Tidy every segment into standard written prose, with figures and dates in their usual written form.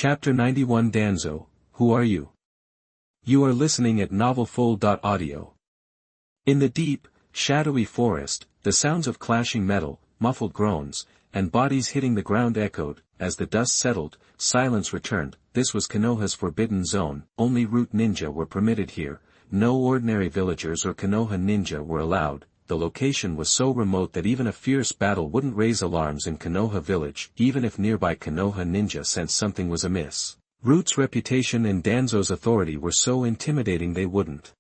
Chapter 91 Danzo, Who Are You? You are listening at novelfull.audio. In the deep, shadowy forest, the sounds of clashing metal, muffled groans, and bodies hitting the ground echoed. As the dust settled, silence returned. This was Konoha's forbidden zone. Only root ninja were permitted here. No ordinary villagers or Konoha ninja were allowed. The location was so remote that even a fierce battle wouldn't raise alarms in Konoha village, even if nearby Konoha ninja sensed something was amiss. Root's reputation and Danzo's authority were so intimidating they wouldn't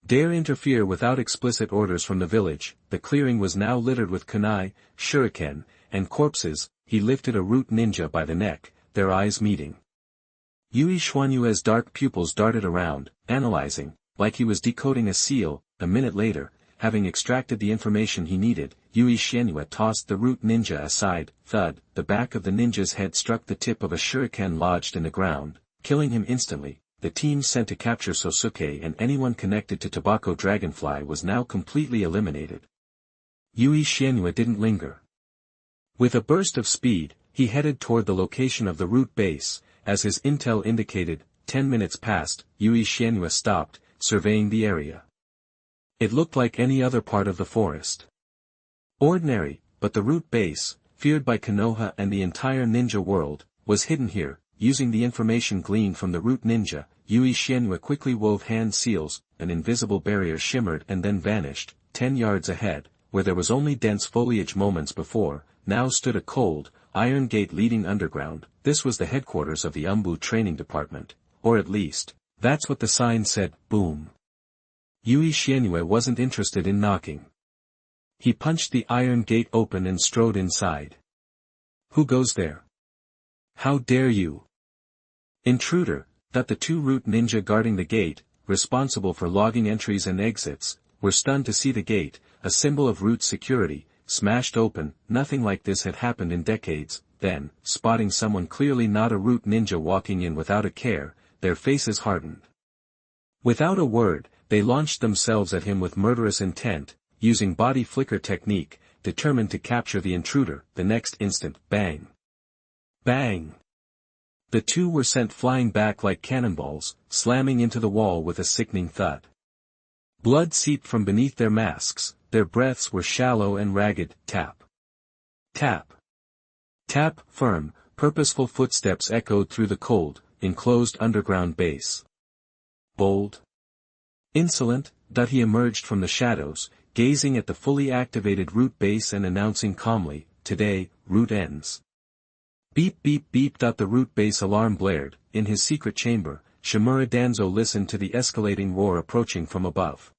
dare interfere without explicit orders from the village. The clearing was now littered with kunai, shuriken, and corpses. He lifted a root ninja by the neck, their eyes meeting. Yui Xuanyue's dark pupils darted around, analyzing, like he was decoding a seal. A minute later, having extracted the information he needed, Yui Xuanyue tossed the root ninja aside. Thud, the back of the ninja's head struck the tip of a shuriken lodged in the ground, killing him instantly. The team sent to capture Sosuke and anyone connected to Tobacco Dragonfly was now completely eliminated. Yui Xuanyue didn't linger. With a burst of speed, he headed toward the location of the root base. As his intel indicated, 10 minutes passed. Yui Xuanyue stopped, surveying the area. It looked like any other part of the forest. Ordinary, but the root base, feared by Konoha and the entire ninja world, was hidden here. Using the information gleaned from the root ninja, Yui Xuanyue quickly wove hand seals. An invisible barrier shimmered and then vanished. 10 yards ahead, where there was only dense foliage moments before, now stood a cold, iron gate leading underground. This was the headquarters of the Umbu training department, or at least, that's what the sign said. Boom. Yui Xuanyue wasn't interested in knocking. He punched the iron gate open and strode inside. Who goes there? How dare you? Intruder, that the two root ninja guarding the gate, responsible for logging entries and exits, were stunned to see the gate, a symbol of root security, smashed open. Nothing like this had happened in decades. Then, spotting someone clearly not a root ninja walking in without a care, their faces hardened. Without a word, they launched themselves at him with murderous intent, using body flicker technique, determined to capture the intruder. The next instant, bang! Bang! The two were sent flying back like cannonballs, slamming into the wall with a sickening thud. Blood seeped from beneath their masks, their breaths were shallow and ragged. Tap. Tap. Tap. Firm, purposeful footsteps echoed through the cold, enclosed underground base. Bold. Insolent, that he emerged from the shadows, gazing at the fully activated root base and announcing calmly, "Today, root ends." Beep beep beep. The root base alarm blared. In his secret chamber, Shimura Danzo listened to the escalating roar approaching from above.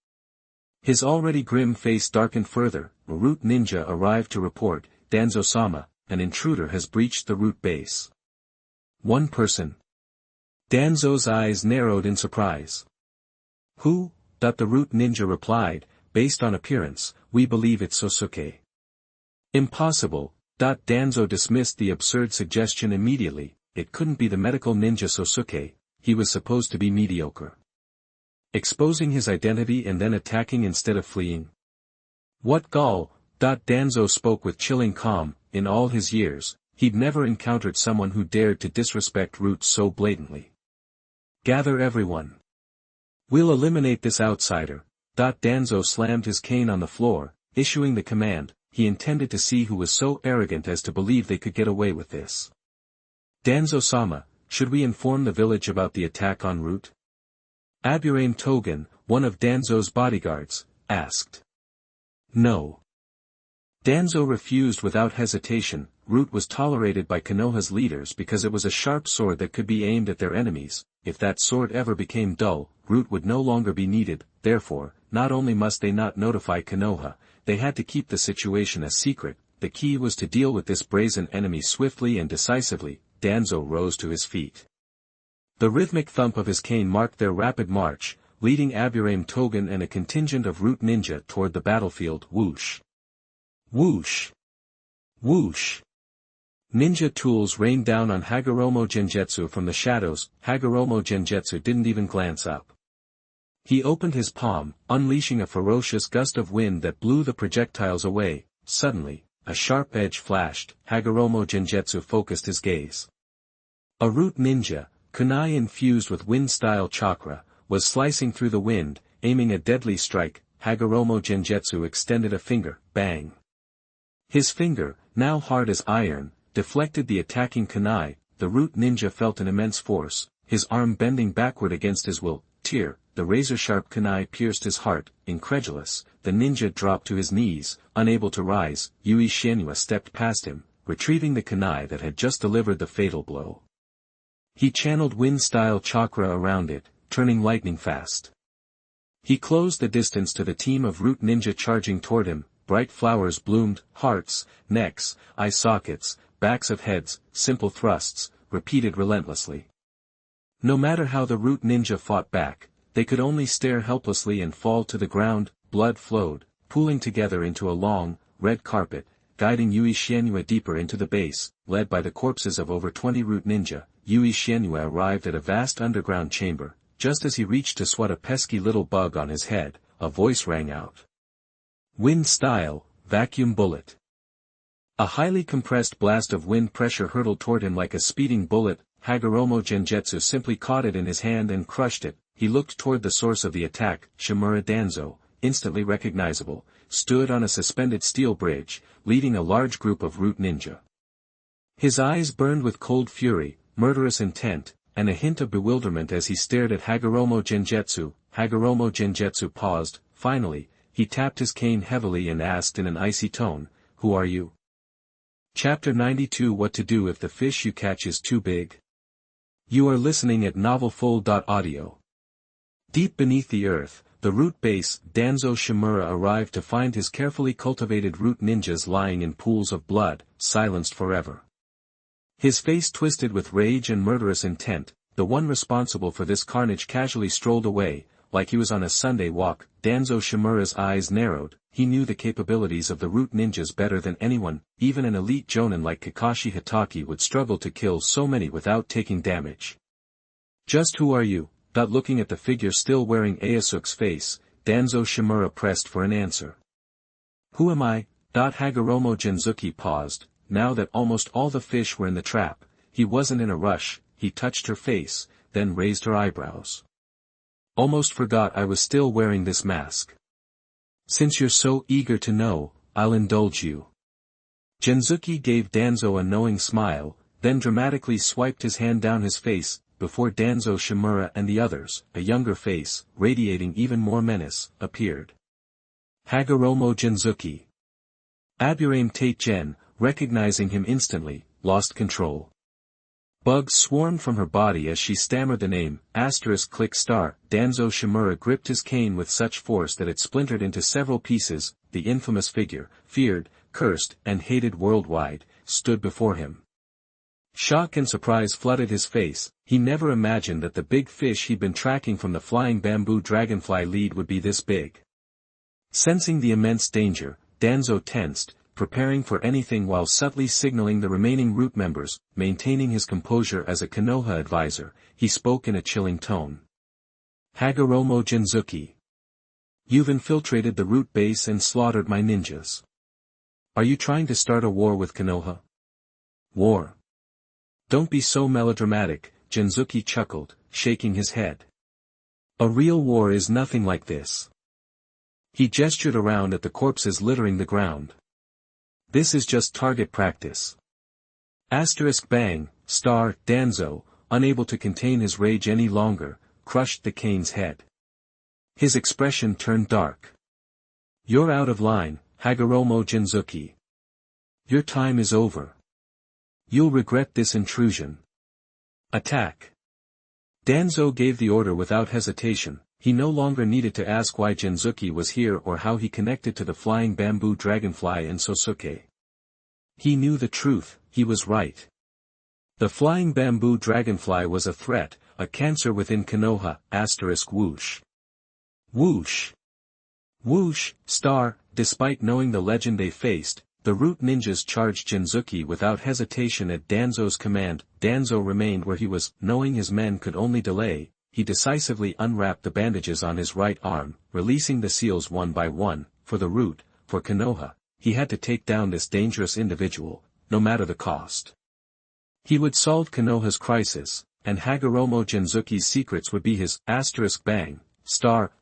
His already grim face darkened further. A root ninja arrived to report, "Danzo-sama, an intruder has breached the root base." One person. Danzo's eyes narrowed in surprise. Who? The root ninja replied, "Based on appearance, we believe it's Sosuke." Impossible. Danzo dismissed the absurd suggestion immediately. It couldn't be the medical ninja Sosuke. He was supposed to be mediocre. Exposing his identity and then attacking instead of fleeing. What gall! Danzo spoke with chilling calm. In all his years, he'd never encountered someone who dared to disrespect roots so blatantly. Gather everyone. We'll eliminate this outsider. Danzo slammed his cane on the floor, issuing the command. He intended to see who was so arrogant as to believe they could get away with this. Danzo-sama, should we inform the village about the attack en route? Aburame Togen, one of Danzo's bodyguards, asked. No. Danzo refused without hesitation. Root was tolerated by Konoha's leaders because it was a sharp sword that could be aimed at their enemies. If that sword ever became dull, Root would no longer be needed. Therefore, not only must they not notify Konoha, they had to keep the situation a secret. The key was to deal with this brazen enemy swiftly and decisively. Danzo rose to his feet. The rhythmic thump of his cane marked their rapid march, leading Aburame Togen and a contingent of root ninja toward the battlefield. Whoosh! Whoosh! Whoosh! Ninja tools rained down on Yuro Gengetsu from the shadows. Yuro Gengetsu didn't even glance up. He opened his palm, unleashing a ferocious gust of wind that blew the projectiles away. Suddenly, a sharp edge flashed. Yuro Gengetsu focused his gaze. A root ninja, kunai infused with wind-style chakra, was slicing through the wind, aiming a deadly strike. Hagoromo Gengetsu extended a finger, bang. His finger, now hard as iron, deflected the attacking kunai. The root ninja felt an immense force, his arm bending backward against his will. Tear, the razor-sharp kunai pierced his heart. Incredulous, the ninja dropped to his knees, unable to rise. Yui Shenhua stepped past him, retrieving the kunai that had just delivered the fatal blow. He channeled wind-style chakra around it, turning lightning fast. He closed the distance to the team of root ninja charging toward him. Bright flowers bloomed, hearts, necks, eye sockets, backs of heads, simple thrusts, repeated relentlessly. No matter how the root ninja fought back, they could only stare helplessly and fall to the ground. Blood flowed, pooling together into a long, red carpet, guiding Yui Shenhua deeper into the base. Led by the corpses of over 20 root ninja, Yui Shenhua arrived at a vast underground chamber. Just as he reached to swat a pesky little bug on his head, a voice rang out. Wind style, vacuum bullet. A highly compressed blast of wind pressure hurtled toward him like a speeding bullet. Hagoromo Gengetsu simply caught it in his hand and crushed it. He looked toward the source of the attack. Shimura Danzo, instantly recognizable, stood on a suspended steel bridge, leading a large group of root ninja. His eyes burned with cold fury, murderous intent, and a hint of bewilderment as he stared at Hagoromo Gengetsu. Hagoromo Gengetsu paused. Finally, he tapped his cane heavily and asked in an icy tone, "Who are you?" Chapter 92 What to do if the fish you catch is too big? You are listening at novelfull.audio. Deep beneath the earth, the root base, Danzo Shimura arrived to find his carefully cultivated root ninjas lying in pools of blood, silenced forever. His face twisted with rage and murderous intent. The one responsible for this carnage casually strolled away, like he was on a Sunday walk. Danzo Shimura's eyes narrowed. He knew the capabilities of the root ninjas better than anyone. Even an elite jonin like Kakashi Hatake would struggle to kill so many without taking damage. Just who are you? Looking at the figure still wearing Aosuke's face, Danzo Shimura pressed for an answer. Who am I? Hagoromo Genzuki paused. Now that almost all the fish were in the trap, he wasn't in a rush. He touched her face, then raised her eyebrows. Almost forgot I was still wearing this mask. Since you're so eager to know, I'll indulge you. Genzuki gave Danzo a knowing smile, then dramatically swiped his hand down his face. Before Danzo Shimura and the others, a younger face, radiating even more menace, appeared. Hagoromo Genzuki. Aburame Tate-gen, recognizing him instantly, lost control. Bugs swarmed from her body as she stammered the name, *click*. Danzo Shimura gripped his cane with such force that it splintered into several pieces. The infamous figure, feared, cursed, and hated worldwide, stood before him. Shock and surprise flooded his face. He never imagined that the big fish he'd been tracking from the flying bamboo dragonfly lead would be this big. Sensing the immense danger, Danzo tensed, preparing for anything while subtly signaling the remaining root members. Maintaining his composure as a Konoha advisor, he spoke in a chilling tone. Hagoromo Genzuki. You've infiltrated the root base and slaughtered my ninjas. Are you trying to start a war with Konoha? War? Don't be so melodramatic, Genzuki chuckled, shaking his head. A real war is nothing like this. He gestured around at the corpses littering the ground. This is just target practice. Bang, Danzo, unable to contain his rage any longer, crushed the cane's head. His expression turned dark. You're out of line, Hagoromo Genzuki. Your time is over. You'll regret this intrusion. Attack. Danzo gave the order without hesitation. He no longer needed to ask why Genzuki was here or how he connected to the flying bamboo dragonfly and Sosuke. He knew the truth. He was right. The flying bamboo dragonfly was a threat, a cancer within Konoha, *whoosh. Whoosh. Whoosh, despite knowing the legend they faced, the root ninjas charged Genzuki without hesitation at Danzo's command. Danzo remained where he was, knowing his men could only delay. He decisively unwrapped the bandages on his right arm, releasing the seals one by one. For the root, for Konoha, he had to take down this dangerous individual, no matter the cost. He would solve Konoha's crisis, and Hagoromo Genzuki's secrets would be his bang.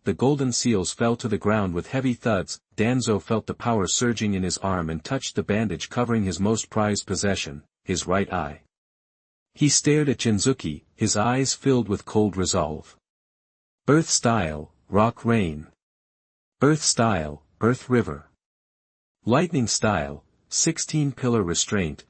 The golden seals fell to the ground with heavy thuds. Danzo felt the power surging in his arm and touched the bandage covering his most prized possession, his right eye. He stared at Genzuki, his eyes filled with cold resolve. Earth style, rock rain. Earth style, earth river. Lightning style, 16-pillar restraint.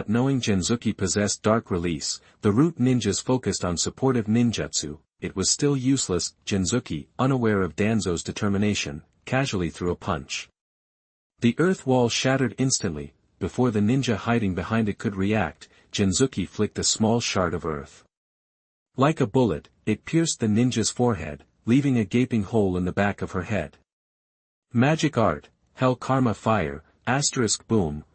Knowing Genzuki possessed dark release, the root ninjas focused on supportive ninjutsu. It was still useless. Genzuki, unaware of Danzo's determination, casually threw a punch. The earth wall shattered instantly. Before the ninja hiding behind it could react, Genzuki flicked a small shard of earth. Like a bullet, it pierced the ninja's forehead, leaving a gaping hole in the back of her head. Magic art, hell karma fire, boom.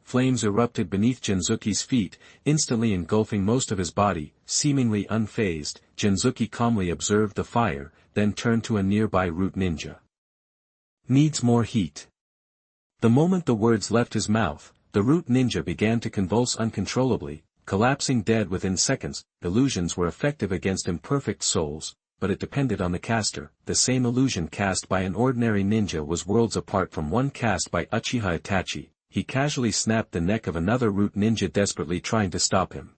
Flames erupted beneath Genzuki's feet, instantly engulfing most of his body. Seemingly unfazed, Genzuki calmly observed the fire, then turned to a nearby root ninja. Needs more heat. The moment the words left his mouth, the root ninja began to convulse uncontrollably, collapsing dead within seconds. Illusions were effective against imperfect souls, but it depended on the caster. The same illusion cast by an ordinary ninja was worlds apart from one cast by Uchiha Itachi. He casually snapped the neck of another root ninja desperately trying to stop him.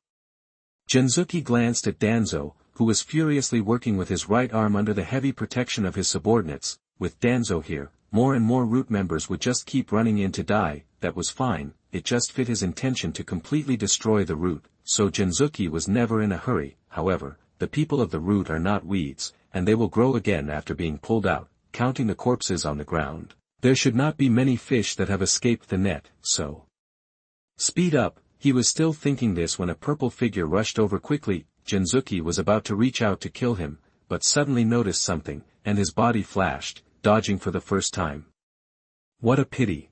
Genzuki glanced at Danzo, who was furiously working with his right arm under the heavy protection of his subordinates. With Danzo here, more and more root members would just keep running in to die. That was fine, it just fit his intention to completely destroy the root, so Genzuki was never in a hurry. However, the people of the root are not weeds, and they will grow again after being pulled out. Counting the corpses on the ground, there should not be many fish that have escaped the net, so speed up. He was still thinking this when a purple figure rushed over quickly. Genzuki was about to reach out to kill him, but suddenly noticed something, and his body flashed, dodging for the first time. What a pity.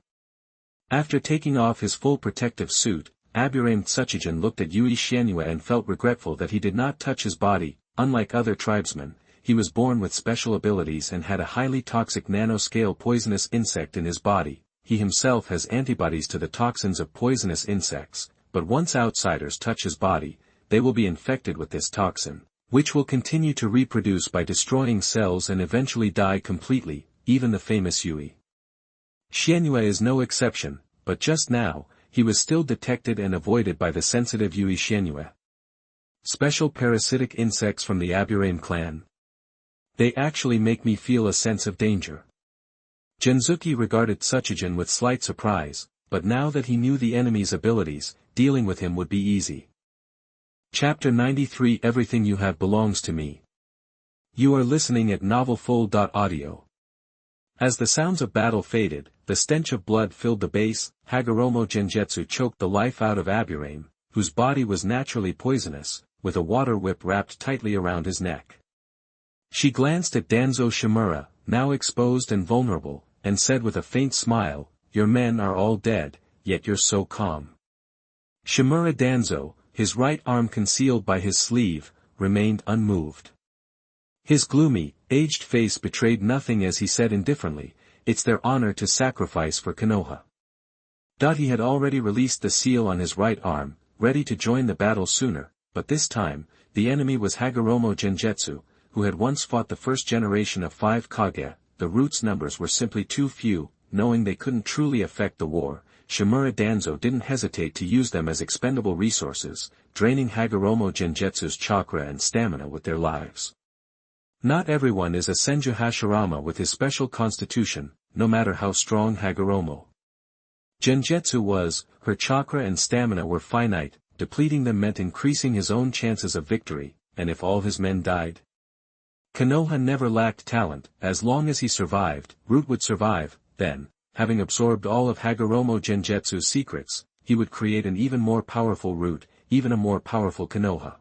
After taking off his full protective suit, Aburame Tsuchijin looked at Yui Xianyue and felt regretful that he did not touch his body. Unlike other tribesmen, he was born with special abilities and had a highly toxic nanoscale poisonous insect in his body. He himself has antibodies to the toxins of poisonous insects, but once outsiders touch his body, they will be infected with this toxin, which will continue to reproduce by destroying cells and eventually die completely. Even the famous Yui Xianyue is no exception, but just now, he was still detected and avoided by the sensitive Yui Xianyue. Special parasitic insects from the Aburame clan. They actually make me feel a sense of danger. Genzuki regarded Tsuchijin with slight surprise, but now that he knew the enemy's abilities, dealing with him would be easy. Chapter 93 Everything you have belongs to me. You are listening at novelfull.audio. As the sounds of battle faded, the stench of blood filled the base. Hagoromo Gengetsu choked the life out of Aburame, whose body was naturally poisonous, with a water whip wrapped tightly around his neck. She glanced at Danzo Shimura, now exposed and vulnerable, and said with a faint smile, "Your men are all dead, yet you're so calm." Shimura Danzo, his right arm concealed by his sleeve, remained unmoved. His gloomy, aged face betrayed nothing as he said indifferently, "It's their honor to sacrifice for Konoha." He had already released the seal on his right arm, ready to join the battle sooner, but this time, the enemy was Hagoromo Gengetsu, who had once fought the first generation of 5 Kage. The root's numbers were simply too few. Knowing they couldn't truly affect the war, Shimura Danzo didn't hesitate to use them as expendable resources, draining Hagoromo Gengetsu's chakra and stamina with their lives. Not everyone is a Senju Hashirama with his special constitution, no matter how strong Hagoromo Gengetsu was. Her chakra and stamina were finite. Depleting them meant increasing his own chances of victory, and if all his men died? Konoha never lacked talent. As long as he survived, Root would survive. Then, having absorbed all of Hagoromo Gengetsu's secrets, he would create an even more powerful Root, even a more powerful Konoha.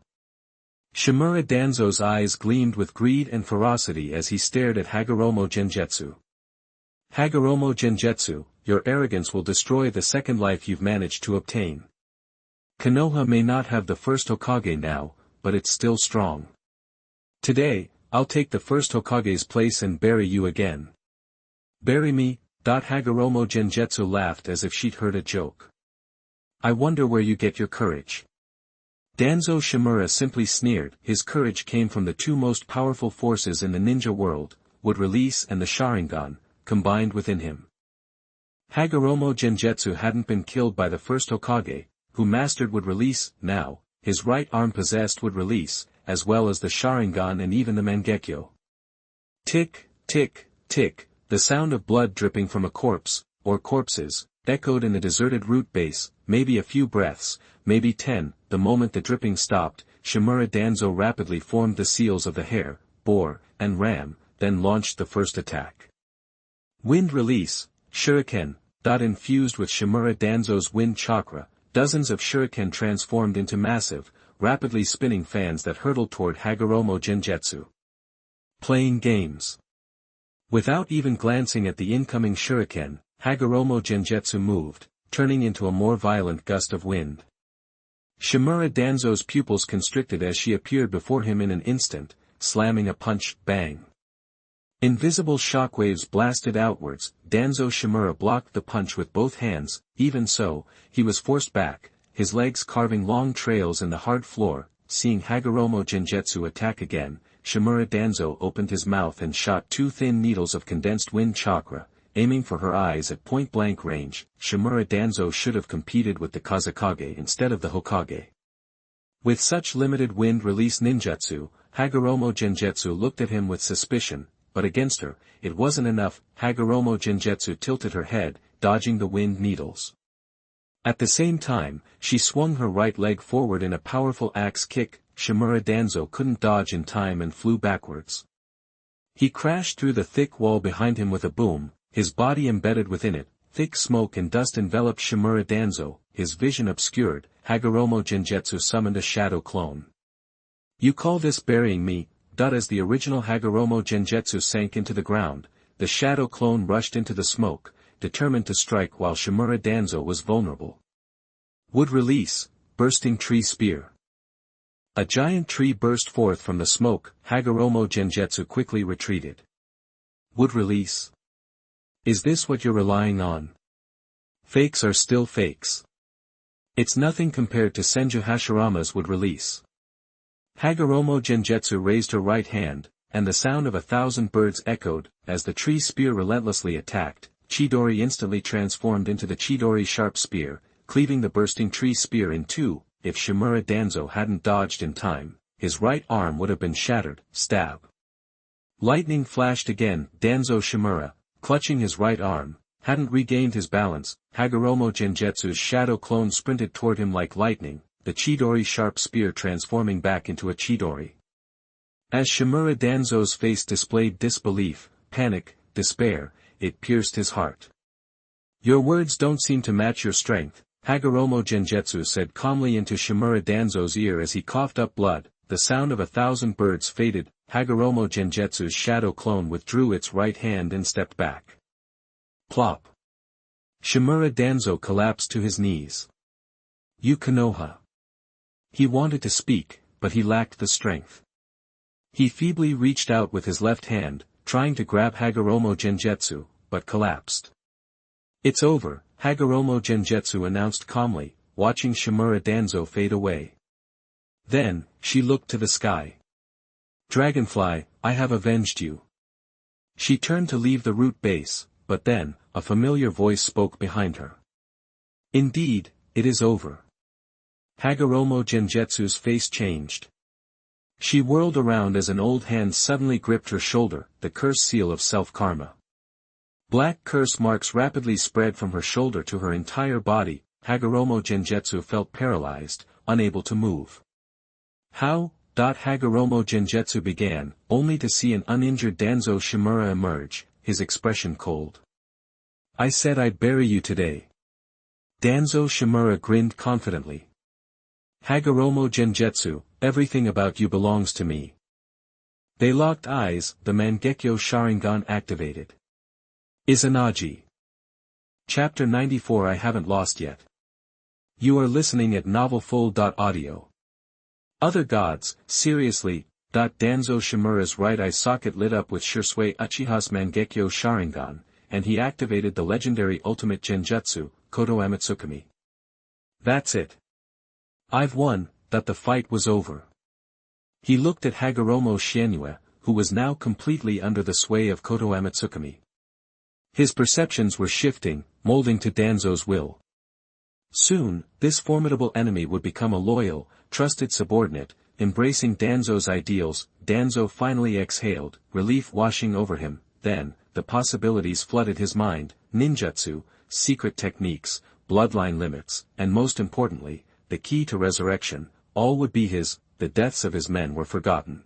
Shimura Danzo's eyes gleamed with greed and ferocity as he stared at Hagoromo Gengetsu. Hagoromo Gengetsu, your arrogance will destroy the second life you've managed to obtain. Konoha may not have the first Hokage now, but it's still strong. Today, I'll take the first Hokage's place and bury you again. Bury me? Hagoromo Gengetsu laughed as if she'd heard a joke. I wonder where you get your courage. Danzo Shimura simply sneered. His courage came from the two most powerful forces in the ninja world, would release and the Sharingan, combined within him. Hagoromo Gengetsu hadn't been killed by the first Hokage, who mastered would release. Now, his right arm possessed would release, as well as the Sharingan and even the Mangekyo. Tick, tick, tick, the sound of blood dripping from a corpse, or corpses, echoed in the deserted root base. Maybe a few breaths, maybe 10, the moment the dripping stopped, Shimura Danzo rapidly formed the seals of the hare, boar, and ram, then launched the first attack. Wind release, shuriken, infused with Shimura Danzo's wind chakra, dozens of shuriken transformed into massive, rapidly spinning fans that hurtled toward Hagoromo Gengetsu. Playing games. Without even glancing at the incoming shuriken, Hagoromo Gengetsu moved, turning into a more violent gust of wind. Shimura Danzo's pupils constricted as she appeared before him in an instant, slamming a punch. Bang. Invisible shockwaves blasted outwards. Danzo Shimura blocked the punch with both hands. Even so, he was forced back, his legs carving long trails in the hard floor. Seeing Hagoromo Gengetsu attack again, Shimura Danzo opened his mouth and shot two thin needles of condensed wind chakra, aiming for her eyes at point-blank range. Shimura Danzo should have competed with the Kazekage instead of the Hokage. With such limited wind release ninjutsu, Hagoromo Gengetsu looked at him with suspicion, but against her, it wasn't enough. Hagoromo Gengetsu tilted her head, dodging the wind needles. At the same time, she swung her right leg forward in a powerful axe kick. Shimura Danzo couldn't dodge in time and flew backwards. He crashed through the thick wall behind him with a boom, his body embedded within it. Thick smoke and dust enveloped Shimura Danzo, his vision obscured. Hagoromo Gengetsu summoned a shadow clone. You call this burying me? As the original Hagoromo Gengetsu sank into the ground, the shadow clone rushed into the smoke, determined to strike while Shimura Danzo was vulnerable. Would release, bursting tree spear. A giant tree burst forth from the smoke. Hagoromo Gengetsu quickly retreated. Would release? Is this what you're relying on? Fakes are still fakes. It's nothing compared to Senju Hashirama's would release. Hagoromo Gengetsu raised her right hand, and the sound of 1,000 birds echoed. As the tree spear relentlessly attacked, Chidori instantly transformed into the Chidori sharp spear, cleaving the bursting tree spear in two. If Shimura Danzo hadn't dodged in time, his right arm would have been shattered. Stab. Lightning flashed again. Danzo Shimura, clutching his right arm, hadn't regained his balance. Hagoromo Gengetsu's shadow clone sprinted toward him like lightning, the Chidori sharp spear transforming back into a Chidori. As Shimura Danzo's face displayed disbelief, panic, despair, it pierced his heart. Your words don't seem to match your strength, Hagoromo Gengetsu said calmly into Shimura Danzo's ear as he coughed up blood. The sound of 1,000 birds faded. Hagoromo Gengetsu's shadow clone withdrew its right hand and stepped back. Plop. Shimura Danzo collapsed to his knees. You Konoha. He wanted to speak, but he lacked the strength. He feebly reached out with his left hand, trying to grab Hagoromo Gengetsu, but collapsed. It's over, Hagoromo Gengetsu announced calmly, watching Shimura Danzo fade away. Then, she looked to the sky. Dragonfly, I have avenged you. She turned to leave the root base, but then, a familiar voice spoke behind her. Indeed, it is over. Hagoromo Gengetsu's face changed. She whirled around as an old hand suddenly gripped her shoulder, the curse seal of self-karma. Black curse marks rapidly spread from her shoulder to her entire body. Hagoromo Gengetsu felt paralyzed, unable to move. How? Hagoromo Gengetsu began, only to see an uninjured Danzo Shimura emerge, his expression cold. I said I'd bury you today. Danzo Shimura grinned confidently. Hagoromo Gengetsu, everything about you belongs to me. They locked eyes. The Mangekyo Sharingan activated. Izanagi. Chapter 94. I haven't lost yet. You are listening at novelfull.audio. Other gods, seriously. Danzo Shimura's right eye socket lit up with Shursui Uchiha's Mangekyo Sharingan, and he activated the legendary ultimate genjutsu, Koto Amatsukami. That's it. I've won. that the fight was over. He looked at Hagoromo Shienue, who was now completely under the sway of Koto Amatsukami. His perceptions were shifting, molding to Danzo's will. Soon, this formidable enemy would become a loyal, trusted subordinate, embracing Danzo's ideals. Danzo finally exhaled, relief washing over him. Then, the possibilities flooded his mind: ninjutsu, secret techniques, bloodline limits, and most importantly, the key to resurrection. All would be his. The deaths of his men were forgotten.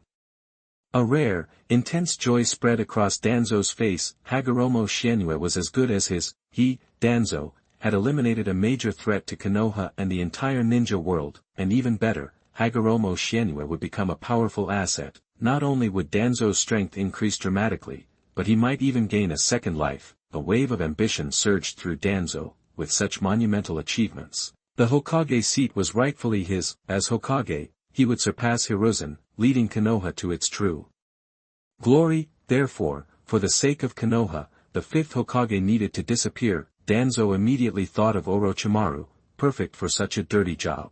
A rare, intense joy spread across Danzo's face. Hagoromo Shienue was as good as his. He, Danzo, had eliminated a major threat to Konoha and the entire ninja world, and even better, Hagoromo Shienue would become a powerful asset. Not only would Danzo's strength increase dramatically, but he might even gain a second life. A wave of ambition surged through Danzo. With such monumental achievements, the Hokage seat was rightfully his. As Hokage, he would surpass Hiruzen, leading Konoha to its true glory. Therefore, for the sake of Konoha, the fifth Hokage needed to disappear. Danzo immediately thought of Orochimaru, perfect for such a dirty job.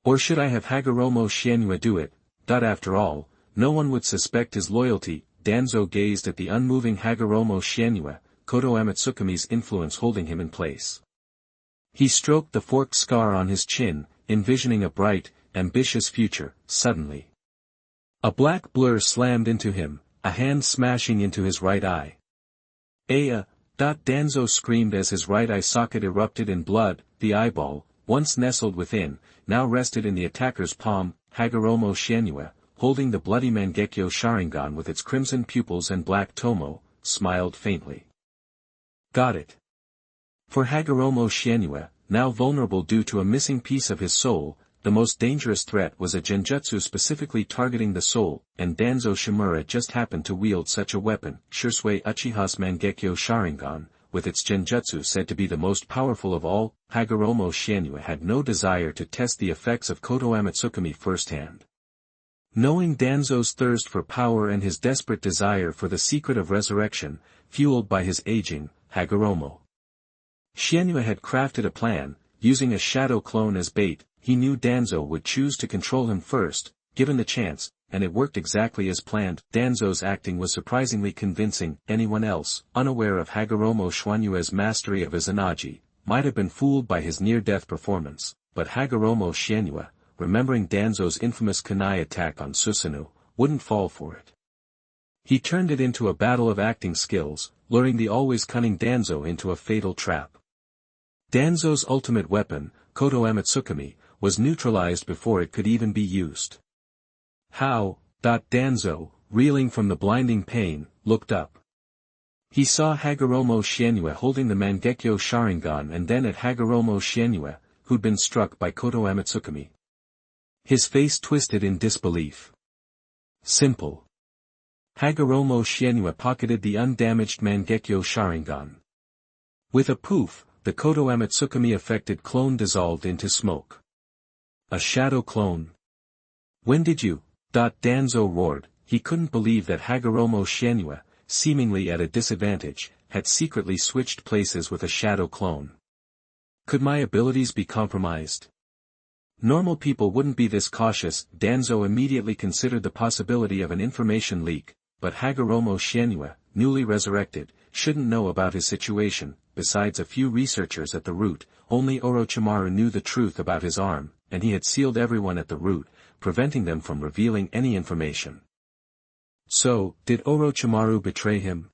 Or should I have Hagoromo Shienue do it? After all, no one would suspect his loyalty. Danzo gazed at the unmoving Hagoromo Shienue, Koto Amatsukami's influence holding him in place. He stroked the forked scar on his chin, envisioning a bright, ambitious future. Suddenly, a black blur slammed into him, a hand smashing into his right eye. Aya! Danzo screamed as his right eye socket erupted in blood. The eyeball, once nestled within, now rested in the attacker's palm. Hagoromo Shienue, holding the bloody Mangekyo Sharingan with its crimson pupils and black tomo, smiled faintly. Got it. For Hagoromo Shienue, now vulnerable due to a missing piece of his soul, the most dangerous threat was a genjutsu specifically targeting the soul, and Danzo Shimura just happened to wield such a weapon. Shursui Uchiha's Mangekyo Sharingan, with its genjutsu said to be the most powerful of all. Hagoromo Shienue had no desire to test the effects of Koto Amatsukami firsthand. Knowing Danzo's thirst for power and his desperate desire for the secret of resurrection, fueled by his aging, Hagoromo Shienue had crafted a plan. Using a shadow clone as bait, he knew Danzo would choose to control him first, given the chance, and it worked exactly as planned. Danzo's acting was surprisingly convincing. Anyone else, unaware of Hagoromo Shieneue's mastery of Izanagi, might have been fooled by his near-death performance, but Hagoromo Shienue, remembering Danzo's infamous kunai attack on Susanoo, wouldn't fall for it. He turned it into a battle of acting skills, luring the always cunning Danzo into a fatal trap. Danzo's ultimate weapon, Koto Amatsukami, was neutralized before it could even be used. How? Danzo, reeling from the blinding pain, looked up. He saw Hagoromo Shienue holding the Mangekyo Sharingan and then at Hagoromo Shienue, who'd been struck by Koto Amatsukami. His face twisted in disbelief. Simple. Hagoromo Shienue pocketed the undamaged Mangekyo Sharingan. With a poof, the Koto Amatsukami-affected clone dissolved into smoke. A shadow clone? When did you? Danzo roared. He couldn't believe that Hagoromo Shienue, seemingly at a disadvantage, had secretly switched places with a shadow clone. Could my abilities be compromised? Normal people wouldn't be this cautious. Danzo immediately considered the possibility of an information leak, but Hagoromo Shienue, newly resurrected, shouldn't know about his situation. Besides a few researchers at the root, only Orochimaru knew the truth about his arm, and he had sealed everyone at the root, preventing them from revealing any information. So, did Orochimaru betray him?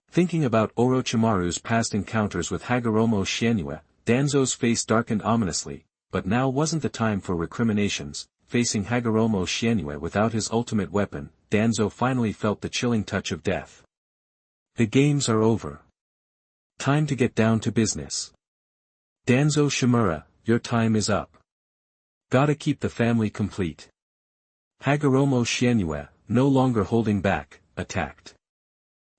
Thinking about Orochimaru's past encounters with Hagoromo Shienue, Danzo's face darkened ominously, but now wasn't the time for recriminations. Facing Hagoromo Shienue without his ultimate weapon, Danzo finally felt the chilling touch of death. The games are over. Time to get down to business. Danzo Shimura, your time is up. Gotta keep the family complete. Hagoromo Shienue, no longer holding back, attacked.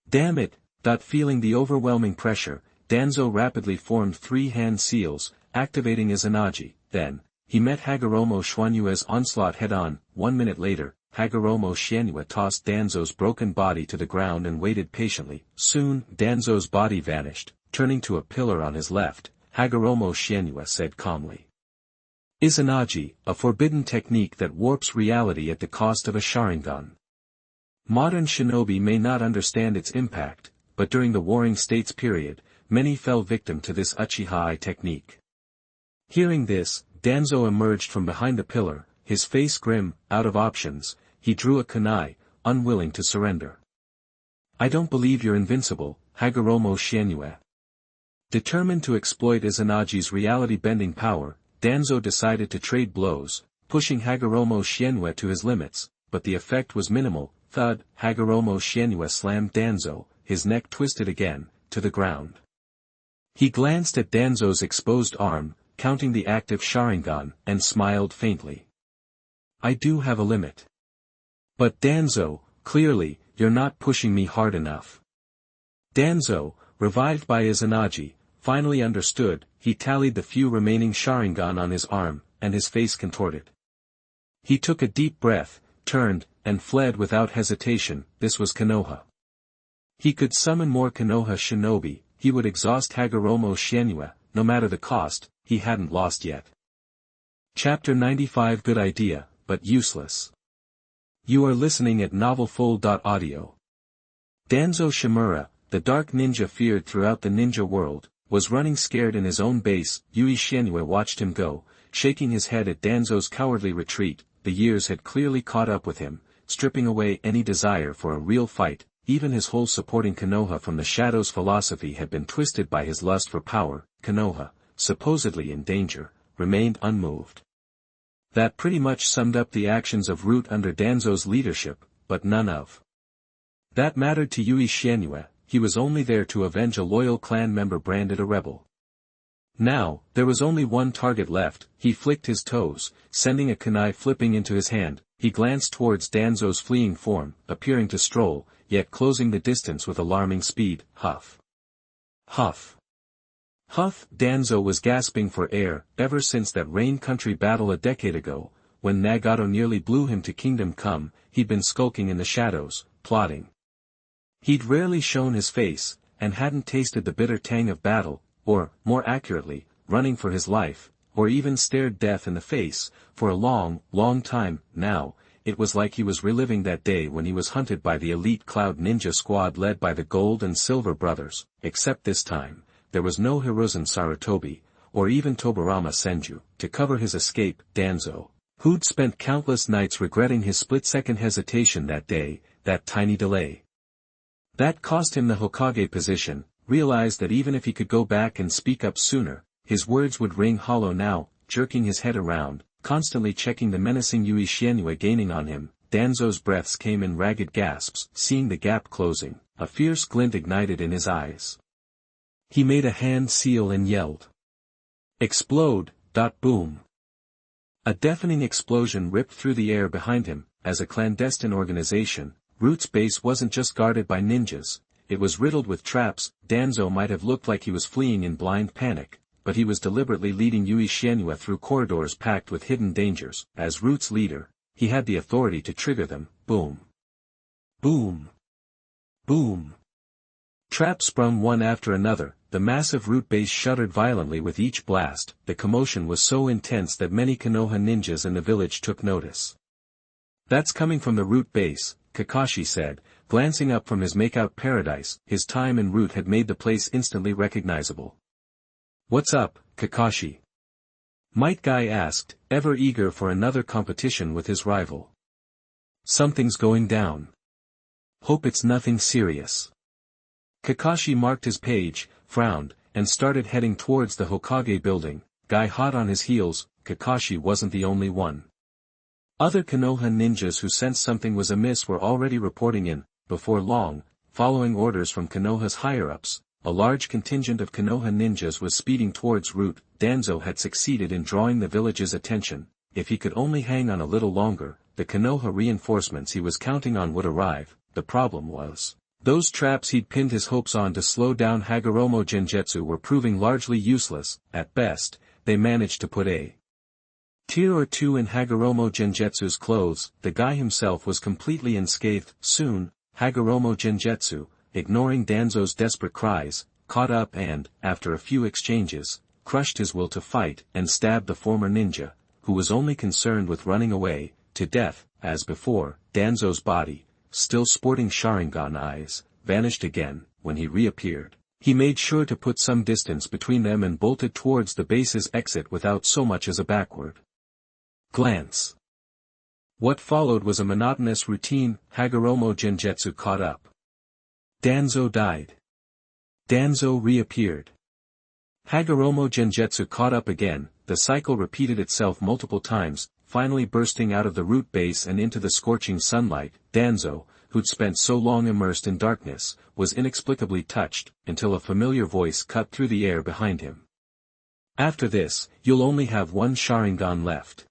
Damn it! Feeling the overwhelming pressure, Danzo rapidly formed 3 hand seals, activating Izanagi. Then, he met Hagoromo Shieneue's onslaught head-on. 1 minute later, Hagoromo Shienue tossed Danzo's broken body to the ground and waited patiently. Soon, Danzo's body vanished, turning to a pillar on his left. Hagoromo Shienue said calmly. Izanagi, a forbidden technique that warps reality at the cost of a Sharingan. Modern shinobi may not understand its impact, but during the Warring States period, many fell victim to this Uchiha-I technique. Hearing this, Danzo emerged from behind the pillar, his face grim. Out of options, he drew a kunai, unwilling to surrender. I don't believe you're invincible, Hagoromo Shienue. Determined to exploit Izanagi's reality-bending power, Danzo decided to trade blows, pushing Hagoromo Shienue to his limits, but the effect was minimal. Thud, Hagoromo Shienue slammed Danzo, his neck twisted again, to the ground. He glanced at Danzo's exposed arm, counting the active Sharingan, and smiled faintly. I do have a limit. But Danzo, clearly, you're not pushing me hard enough. Danzo, revived by Izanagi, finally understood. He tallied the few remaining Sharingan on his arm, and his face contorted. He took a deep breath, turned, and fled without hesitation. This was Konoha. He could summon more Konoha shinobi, he would exhaust Hagoromo Shienue, no matter the cost. He hadn't lost yet. Chapter 95. Good idea, but useless. You are listening at novelfull.audio. Danzo Shimura, the dark ninja feared throughout the ninja world, was running scared in his own base. Yui Shienue watched him go, shaking his head at Danzo's cowardly retreat. The years had clearly caught up with him, stripping away any desire for a real fight. Even his whole supporting Konoha from the shadows philosophy had been twisted by his lust for power. Konoha, supposedly in danger, remained unmoved. That pretty much summed up the actions of Root under Danzo's leadership, but none of that mattered to Yui Shienue. He was only there to avenge a loyal clan member branded a rebel. Now, there was only one target left. He flicked his toes, sending a kunai flipping into his hand. He glanced towards Danzo's fleeing form, appearing to stroll, yet closing the distance with alarming speed. Huff. Huff. Huff. Danzo was gasping for air. Ever since that Rain Country battle a decade ago, when Nagato nearly blew him to Kingdom Come, he'd been skulking in the shadows, plotting. He'd rarely shown his face, and hadn't tasted the bitter tang of battle, or, more accurately, running for his life, or even stared death in the face, for a long, long time. Now, it was like he was reliving that day when he was hunted by the elite Cloud Ninja Squad led by the Gold and Silver Brothers, except this time, there was no Hiruzen Sarutobi, or even Tobarama Senju, to cover his escape. Danzo, who'd spent countless nights regretting his split-second hesitation that day, that tiny delay that cost him the Hokage position, realized that even if he could go back and speak up sooner, his words would ring hollow now. Jerking his head around, constantly checking the menacing Yui Shienue gaining on him, Danzo's breaths came in ragged gasps. Seeing the gap closing, a fierce glint ignited in his eyes. He made a hand seal and yelled. Explode! Boom! A deafening explosion ripped through the air behind him. As a clandestine organization, Root's base wasn't just guarded by ninjas, it was riddled with traps. Danzo might have looked like he was fleeing in blind panic, but he was deliberately leading Yui Shienue through corridors packed with hidden dangers. As Root's leader, he had the authority to trigger them. Boom! Boom! Boom! Traps sprung one after another. The massive Root base shuddered violently with each blast. The commotion was so intense that many Konoha ninjas in the village took notice. That's coming from the Root base, Kakashi said, glancing up from his makeout paradise. His time in Root had made the place instantly recognizable. What's up, Kakashi? Might Guy asked, ever eager for another competition with his rival. Something's going down. Hope it's nothing serious. Kakashi marked his page, frowned, and started heading towards the Hokage building. Guy hot on his heels. Kakashi wasn't the only one. Other Konoha ninjas who sensed something was amiss were already reporting in. Before long, following orders from Konoha's higher-ups, a large contingent of Konoha ninjas was speeding towards Root. Danzo had succeeded in drawing the village's attention. If he could only hang on a little longer, the Konoha reinforcements he was counting on would arrive. The problem was, those traps he'd pinned his hopes on to slow down Hagoromo Gengetsu were proving largely useless. At best, they managed to put a tear or two in Hagoromo Gengetsu's clothes. The guy himself was completely unscathed. Soon, Hagoromo Gengetsu, ignoring Danzo's desperate cries, caught up and, after a few exchanges, crushed his will to fight and stabbed the former ninja, who was only concerned with running away, to death, as before. Danzo's body, still sporting Sharingan eyes, vanished again. When he reappeared, he made sure to put some distance between them and bolted towards the base's exit without so much as a backward glance. What followed was a monotonous routine. Hagoromo Gengetsu caught up. Danzo died. Danzo reappeared. Hagoromo Gengetsu caught up again. The cycle repeated itself multiple times, finally bursting out of the root base and into the scorching sunlight. Danzo, who'd spent so long immersed in darkness, was inexplicably touched, until a familiar voice cut through the air behind him. After this, you'll only have one Sharingan left.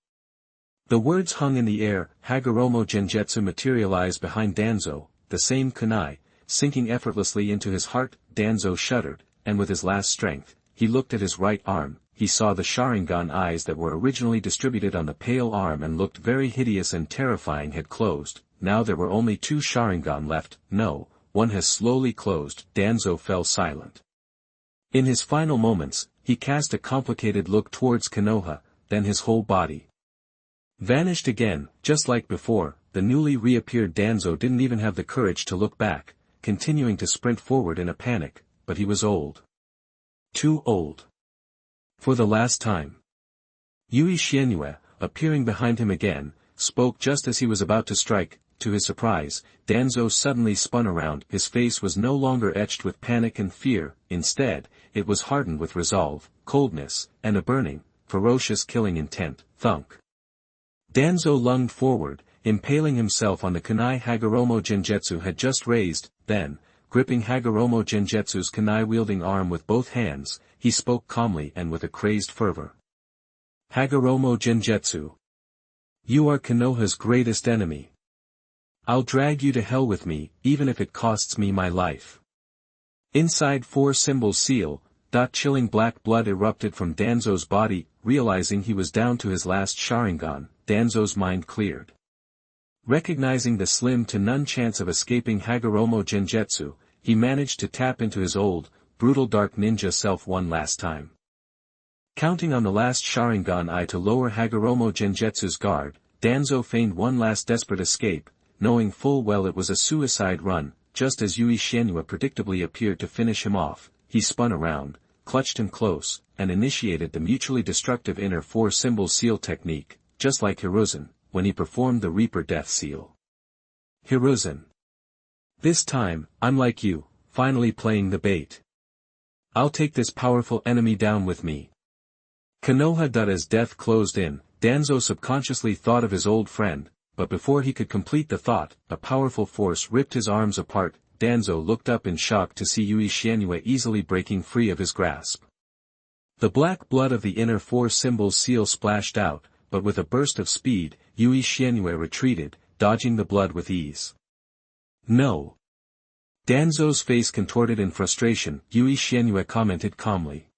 The words hung in the air. Hagoromo Gengetsu materialized behind Danzo, the same kunai, sinking effortlessly into his heart. Danzo shuddered, and with his last strength, he looked at his right arm. He saw the Sharingan eyes that were originally distributed on the pale arm and looked very hideous and terrifying had closed. Now there were only 2 Sharingan left. No, one has slowly closed. Danzo fell silent. In his final moments, he cast a complicated look towards Konoha, then his whole body vanished again. Just like before, the newly reappeared Danzo didn't even have the courage to look back, continuing to sprint forward in a panic, but he was old. Too old. For the last time. Yui Xianyue, appearing behind him again, spoke just as he was about to strike. To his surprise, Danzo suddenly spun around. His face was no longer etched with panic and fear. Instead, it was hardened with resolve, coldness, and a burning, ferocious killing intent. Thunk. Danzo lunged forward, impaling himself on the kunai Hagoromo Gengetsu had just raised. Then, gripping Hagoromo Gengetsu's kunai-wielding arm with both hands, he spoke calmly and with a crazed fervor. Hagoromo Gengetsu. You are Konoha's greatest enemy. I'll drag you to hell with me, even if it costs me my life. Inside 4-symbol seal. Chilling black blood erupted from Danzo's body. Realizing he was down to his last Sharingan, Danzo's mind cleared. Recognizing the slim to none chance of escaping Hagoromo Gengetsu, he managed to tap into his old, brutal dark ninja self one last time. Counting on the last Sharingan eye to lower Hagoromo Gengetsu's guard, Danzo feigned one last desperate escape, knowing full well it was a suicide run. Just as Yui Xianyue predictably appeared to finish him off, he spun around, clutched him close, and initiated the mutually destructive inner 4-symbol seal technique, just like Hiruzen, when he performed the Reaper Death Seal. Hiruzen. This time, I'm like you, finally playing the bait. I'll take this powerful enemy down with me. Konoha. As death closed in, Danzo subconsciously thought of his old friend, but before he could complete the thought, a powerful force ripped his arms apart. Danzo looked up in shock to see Yui Xianyue easily breaking free of his grasp. The black blood of the inner 4-symbol seal splashed out, but with a burst of speed, Yui Xianyue retreated, dodging the blood with ease. No. Danzo's face contorted in frustration. Yui Xianyue commented calmly.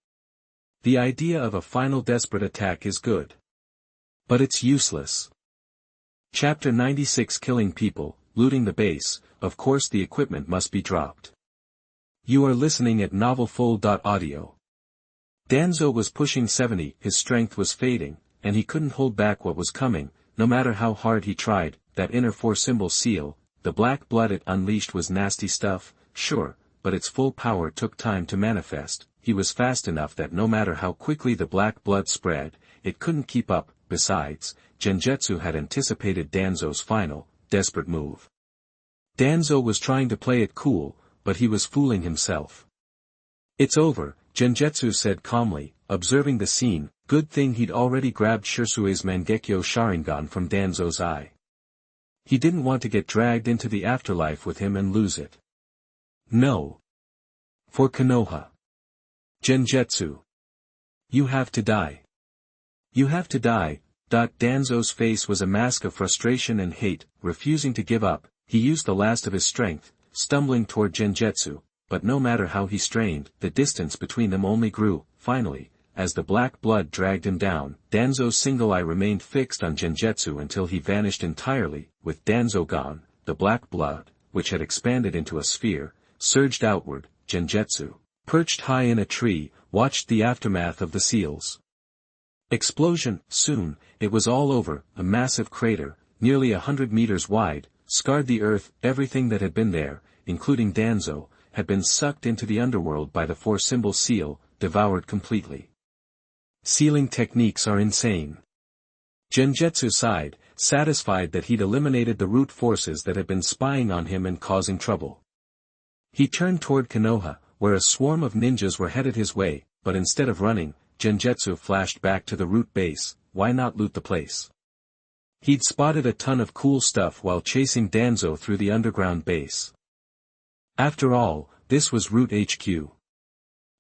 The idea of a final desperate attack is good. But it's useless. Chapter 96. Killing people, looting the base. Of course the equipment must be dropped. You are listening at novelfull.audio. Danzo was pushing 70, his strength was fading, and he couldn't hold back what was coming, no matter how hard he tried. That inner 4-symbol seal, the black blood it unleashed was nasty stuff, sure, but its full power took time to manifest. He was fast enough that no matter how quickly the black blood spread, it couldn't keep up. Besides, Gengetsu had anticipated Danzo's final, desperate move. Danzo was trying to play it cool, but he was fooling himself. It's over, Gengetsu said calmly, observing the scene. Good thing he'd already grabbed Shirsui's Mangekyo Sharingan from Danzo's eye. He didn't want to get dragged into the afterlife with him and lose it. No. For Konoha. Gengetsu. You have to die. You have to die. Danzo's face was a mask of frustration and hate. Refusing to give up, he used the last of his strength, stumbling toward Gengetsu, but no matter how he strained, the distance between them only grew. Finally, as the black blood dragged him down, Danzo's single eye remained fixed on Gengetsu until he vanished entirely. With Danzo gone, the black blood, which had expanded into a sphere, surged outward. Gengetsu, perched high in a tree, watched the aftermath of the seals. Explosion. Soon, it was all over. A massive crater, nearly 100 meters wide, scarred the earth. Everything that had been there, including Danzo, had been sucked into the underworld by the four-symbol seal, devoured completely. Sealing techniques are insane. Gengetsu sighed, satisfied that he'd eliminated the root forces that had been spying on him and causing trouble. He turned toward Konoha, where a swarm of ninjas were headed his way, but instead of running, Gengetsu flashed back to the root base. Why not loot the place? He'd spotted a ton of cool stuff while chasing Danzo through the underground base. After all, this was Root HQ.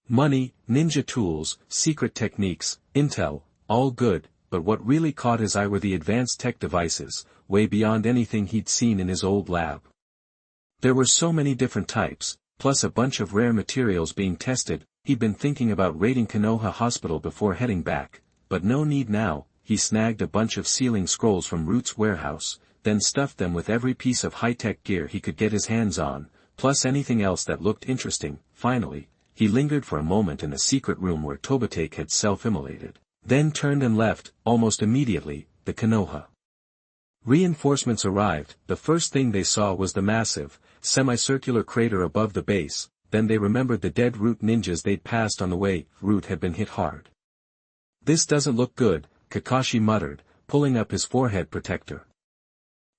Money, ninja tools, secret techniques, intel, all good, but what really caught his eye were the advanced tech devices, way beyond anything he'd seen in his old lab. There were so many different types, plus a bunch of rare materials being tested. He'd been thinking about raiding Konoha Hospital before heading back, but no need now. He snagged a bunch of sealing scrolls from Root's warehouse, then stuffed them with every piece of high-tech gear he could get his hands on, plus anything else that looked interesting. Finally, he lingered for a moment in the secret room where Tobitake had self-immolated, then turned and left. Almost immediately, the Konoha reinforcements arrived. The first thing they saw was the massive, semicircular crater above the base. Then they remembered the dead Root ninjas they'd passed on the way. Root had been hit hard. "This doesn't look good," Kakashi muttered, pulling up his forehead protector.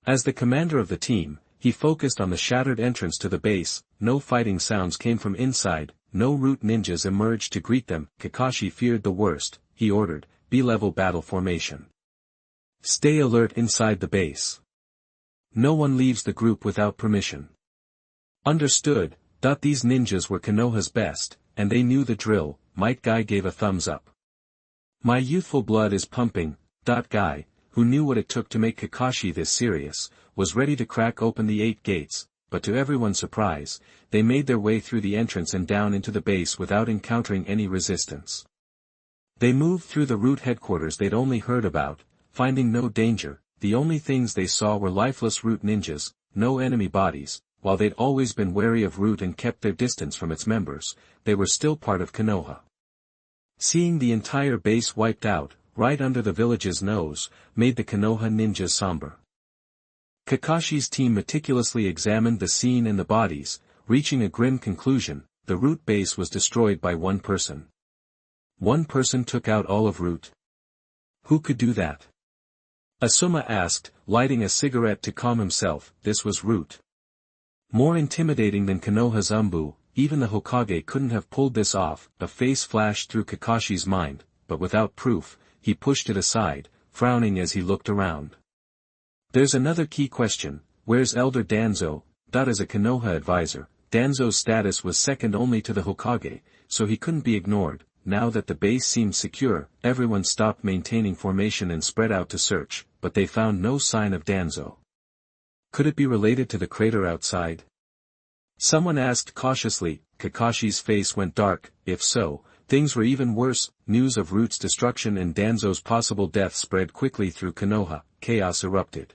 As the commander of the team, he focused on the shattered entrance to the base. No fighting sounds came from inside, no Root ninjas emerged to greet them. Kakashi feared the worst. He ordered, B-level battle formation. Stay alert inside the base. No one leaves the group without permission. Understood. These ninjas were Konoha's best, and they knew the drill. Might Guy gave a thumbs up. My youthful blood is pumping. Guy, who knew what it took to make Kakashi this serious, was ready to crack open the 8 gates, but to everyone's surprise, they made their way through the entrance and down into the base without encountering any resistance. They moved through the Root headquarters they'd only heard about, finding no danger. The only things they saw were lifeless Root ninjas, no enemy bodies. While they'd always been wary of Root and kept their distance from its members, they were still part of Konoha. Seeing the entire base wiped out, right under the village's nose, made the Konoha ninjas somber. Kakashi's team meticulously examined the scene and the bodies, reaching a grim conclusion: the Root base was destroyed by one person. One person took out all of Root. Who could do that? Asuma asked, lighting a cigarette to calm himself. This was Root. More intimidating than Konoha's Umbu, even the Hokage couldn't have pulled this off. A face flashed through Kakashi's mind, but without proof, he pushed it aside, frowning as he looked around. There's another key question: where's Elder Danzo? As a Konoha advisor, Danzo's status was second only to the Hokage, so he couldn't be ignored. Now that the base seemed secure, everyone stopped maintaining formation and spread out to search, but they found no sign of Danzo. Could it be related to the crater outside? Someone asked cautiously. Kakashi's face went dark. If so, things were even worse. News of Root's destruction and Danzo's possible death spread quickly through Konoha. Chaos erupted.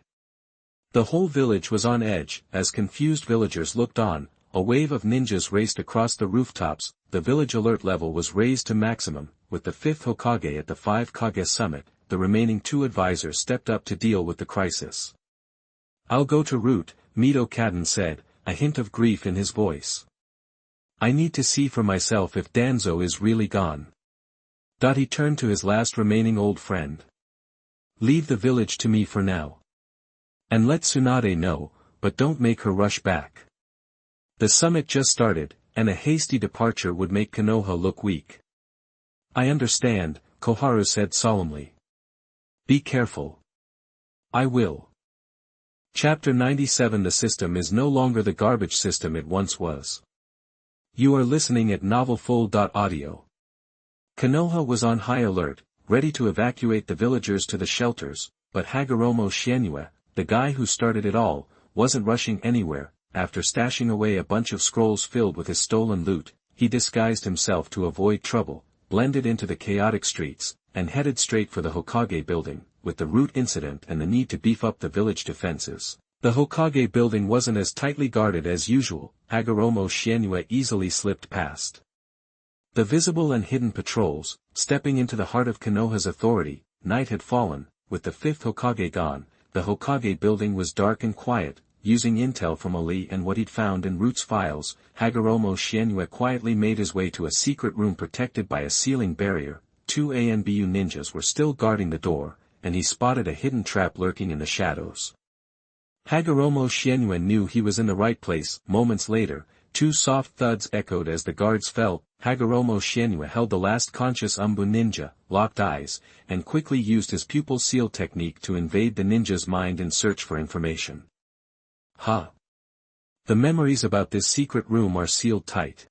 The whole village was on edge. As confused villagers looked on, a wave of ninjas raced across the rooftops. The village alert level was raised to maximum. With the 5th Hokage at the 5 Kage summit, the remaining 2 advisors stepped up to deal with the crisis. "I'll go to Root," Mito Kaden said, a hint of grief in his voice. "I need to see for myself if Danzo is really gone." He turned to his last remaining old friend. "Leave the village to me for now. And let Tsunade know, but don't make her rush back. The summit just started, and a hasty departure would make Konoha look weak." "I understand," Koharu said solemnly. "Be careful." "I will." Chapter 97. The system is no longer the garbage system it once was. You are listening at novelfull.audio. Konoha was on high alert, ready to evacuate the villagers to the shelters, but Hagoromo Shienue, the guy who started it all, wasn't rushing anywhere. After stashing away a bunch of scrolls filled with his stolen loot, he disguised himself to avoid trouble, blended into the chaotic streets, and headed straight for the Hokage building. With the Root incident and the need to beef up the village defenses, the Hokage building wasn't as tightly guarded as usual. Hagoromo Shienue easily slipped past. The visible and hidden patrols, stepping into the heart of Konoha's authority. Night had fallen, with the fifth Hokage gone. The Hokage building was dark and quiet. Using intel from Ali and what he'd found in Root's files, Hagoromo Shienue quietly made his way to a secret room protected by a ceiling barrier. 2 ANBU ninjas were still guarding the door, and he spotted a hidden trap lurking in the shadows. Hagoromo Shienue knew he was in the right place. Moments later, 2 soft thuds echoed as the guards fell. Hagoromo Shienue held the last conscious Umbu ninja, locked eyes, and quickly used his pupil seal technique to invade the ninja's mind in search for information. The memories about this secret room are sealed tight.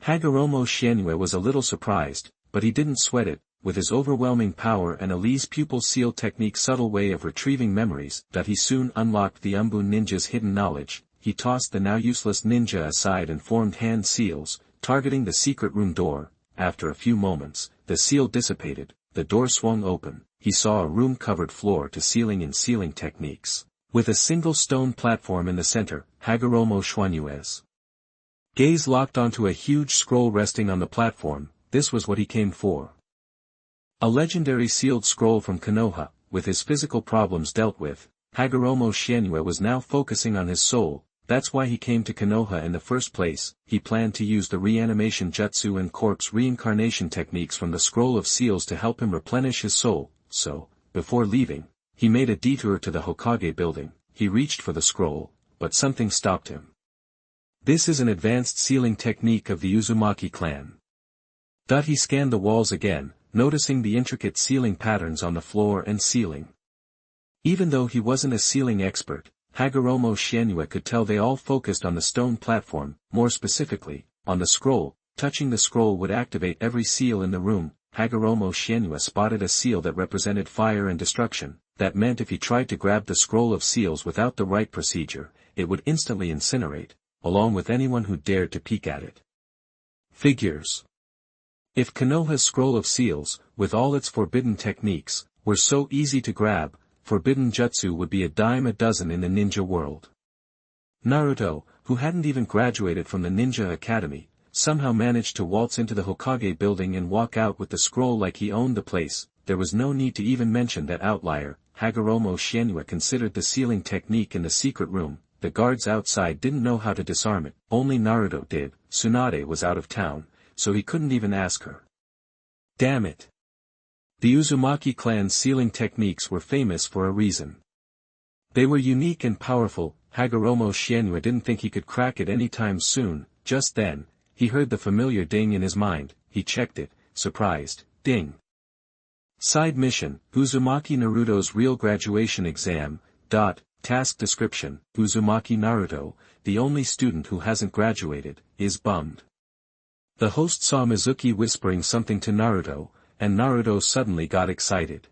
Hagoromo Shienue was a little surprised, but he didn't sweat it. With his overwhelming power and Ali's pupil seal technique's subtle way of retrieving memories, that he soon unlocked the Umbu ninja's hidden knowledge. He tossed the now useless ninja aside and formed hand seals, targeting the secret room door. After a few moments, the seal dissipated, the door swung open. He saw a room covered floor to ceiling in sealing techniques, with a single stone platform in the center. Hagoromo Shieneue's gaze locked onto a huge scroll resting on the platform. This was what he came for. A legendary sealed scroll from Konoha. With his physical problems dealt with, Hagoromo Shienue was now focusing on his soul. That's why he came to Konoha in the first place. He planned to use the reanimation jutsu and corpse reincarnation techniques from the scroll of seals to help him replenish his soul. So, before leaving, he made a detour to the Hokage building. He reached for the scroll, but something stopped him. This is an advanced sealing technique of the Uzumaki clan. He scanned the walls again, noticing the intricate sealing patterns on the floor and ceiling. Even though he wasn't a sealing expert, Hagoromo Shienue could tell they all focused on the stone platform, more specifically, on the scroll. Touching the scroll would activate every seal in the room. Hagoromo Shienue spotted a seal that represented fire and destruction. That meant if he tried to grab the scroll of seals without the right procedure, it would instantly incinerate, along with anyone who dared to peek at it. Figures. If Konoha's scroll of seals, with all its forbidden techniques, were so easy to grab, forbidden jutsu would be a dime a dozen in the ninja world. Naruto, who hadn't even graduated from the ninja academy, somehow managed to waltz into the Hokage building and walk out with the scroll like he owned the place. There was no need to even mention that outlier. Hagoromo Shienue considered the sealing technique in the secret room. The guards outside didn't know how to disarm it. Only Naruto did. Tsunade was out of town, so he couldn't even ask her. Damn it. The Uzumaki clan's sealing techniques were famous for a reason. They were unique and powerful. Hagoromo Shienue didn't think he could crack it anytime soon. Just then, he heard the familiar ding in his mind. He checked it, surprised. Ding. Side mission, Uzumaki Naruto's real graduation exam. Task description, Uzumaki Naruto, the only student who hasn't graduated, is bummed. The host saw Mizuki whispering something to Naruto, and Naruto suddenly got excited.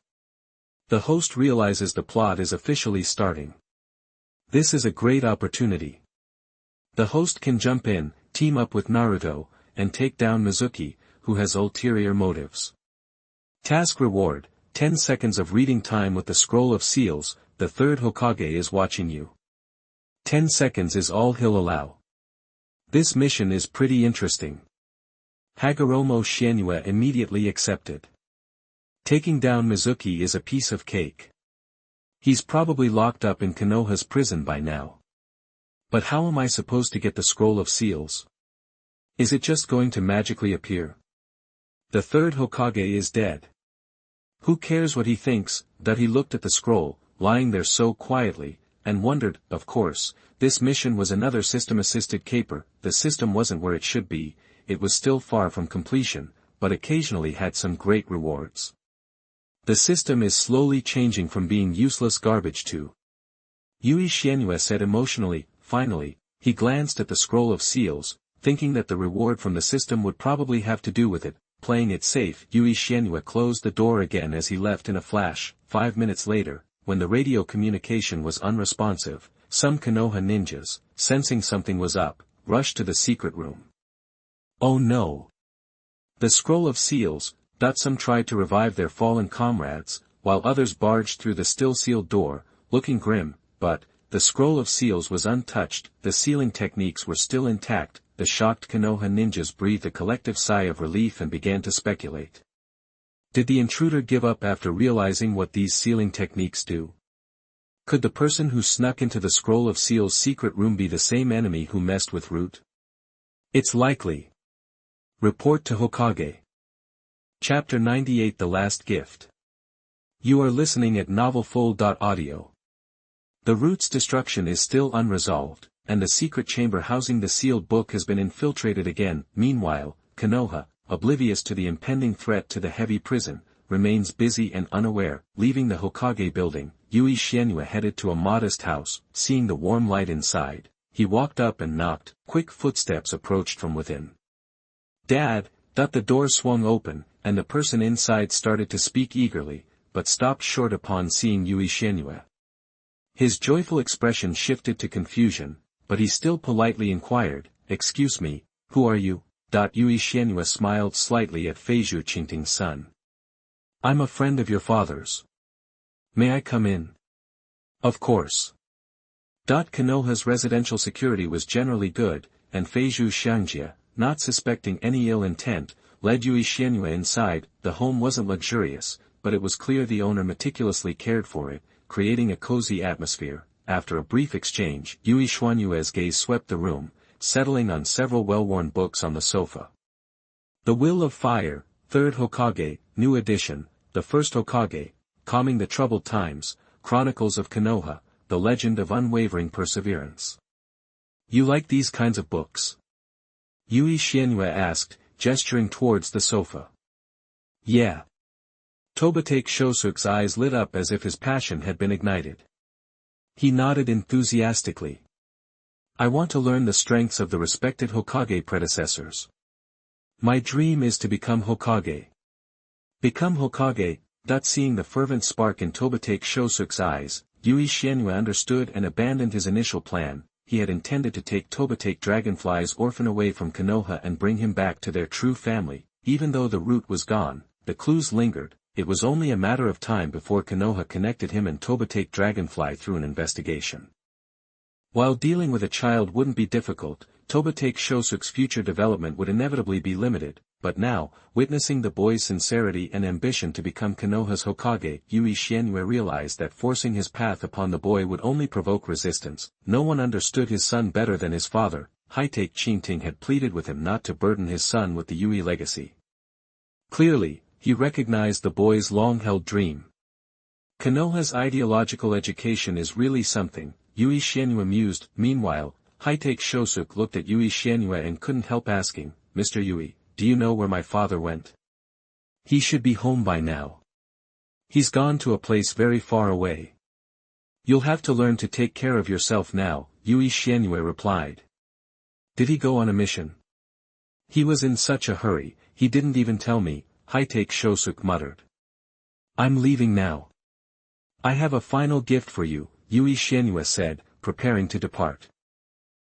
The host realizes the plot is officially starting. This is a great opportunity. The host can jump in, team up with Naruto, and take down Mizuki, who has ulterior motives. Task reward, 10 seconds of reading time with the scroll of seals. The third Hokage is watching you. 10 seconds is all he'll allow. This mission is pretty interesting. Hagoromo Shienue immediately accepted. Taking down Mizuki is a piece of cake. He's probably locked up in Konoha's prison by now. But how am I supposed to get the scroll of seals? Is it just going to magically appear? The third Hokage is dead. Who cares what he thinks? He looked at the scroll, lying there so quietly, and wondered. Of course, this mission was another system-assisted caper. The system wasn't where it should be, it was still far from completion, but occasionally had some great rewards. The system is slowly changing from being useless garbage to. Yui Shienue said emotionally. Finally, he glanced at the scroll of seals, thinking that the reward from the system would probably have to do with it. Playing it safe, Yui Shienue closed the door again as he left in a flash. 5 minutes later, when the radio communication was unresponsive, some Konoha ninjas, sensing something was up, rushed to the secret room. Oh no! The scroll of seals. Some tried to revive their fallen comrades, while others barged through the still sealed door, looking grim, but the scroll of seals was untouched. The sealing techniques were still intact. the shocked Konoha ninjas breathed a collective sigh of relief and began to speculate. Did the intruder give up after realizing what these sealing techniques do? Could the person who snuck into the Scroll of Seal's secret room be the same enemy who messed with Root? It's likely. Report to Hokage. Chapter 98 The Last Gift. You are listening at novelfull.audio. The Root's destruction is still unresolved, and the secret chamber housing the sealed book has been infiltrated again. Meanwhile, Konoha, oblivious to the impending threat to the heavy prison, remains busy and unaware. Leaving the Hokage building, Yui Xianyue headed to a modest house. Seeing the warm light inside, he walked up and knocked. Quick footsteps approached from within. Dad! The door swung open, and the person inside started to speak eagerly, but stopped short upon seeing Yui Xianyue. His joyful expression shifted to confusion, but he still politely inquired, "Excuse me, who are you?" Yui Xianyue smiled slightly at Feiju Qingting's son. "I'm a friend of your father's. May I come in?" "Of course." Konoha's residential security was generally good, and Feiju Xiangjie, not suspecting any ill intent, led Yui Xianyue inside. The home wasn't luxurious, but it was clear the owner meticulously cared for it, creating a cozy atmosphere. After a brief exchange, Yui Xianyue's gaze swept the room, settling on several well-worn books on the sofa. The Will of Fire, 3rd Hokage, New Edition, The First Hokage, Calming the Troubled Times, Chronicles of Konoha, The Legend of Unwavering Perseverance. You like these kinds of books? Yui Xianyue asked, gesturing towards the sofa. Yeah. Tobitake Shosuke's eyes lit up as if his passion had been ignited. He nodded enthusiastically. I want to learn the strengths of the respected Hokage predecessors. My dream is to become Hokage. Become Hokage. Seeing the fervent spark in Tobitake Shosuke's eyes, Yui Xianyue understood and abandoned his initial plan. He had intended to take Tobitake Dragonfly's orphan away from Konoha and bring him back to their true family. Even though the Root was gone, the clues lingered. It was only a matter of time before Konoha connected him and Tobitake Dragonfly through an investigation. While dealing with a child wouldn't be difficult, Tobitake Shosuke's future development would inevitably be limited, but now, witnessing the boy's sincerity and ambition to become Konoha's Hokage, Yui Xianyue realized that forcing his path upon the boy would only provoke resistance. No one understood his son better than his father. Hitake Qingting had pleaded with him not to burden his son with the Yui legacy. Clearly, he recognized the boy's long-held dream. Konoha's ideological education is really something, Yui Xianyue mused. Meanwhile, Hitake Shosuke looked at Yui Xianyue and couldn't help asking, Mr. Yui, do you know where my father went? He should be home by now. He's gone to a place very far away. You'll have to learn to take care of yourself now, Yui Xianyue replied. Did he go on a mission? He was in such a hurry, he didn't even tell me, Hitake Shosuke muttered. I'm leaving now. I have a final gift for you, Yui Xianyue said, preparing to depart.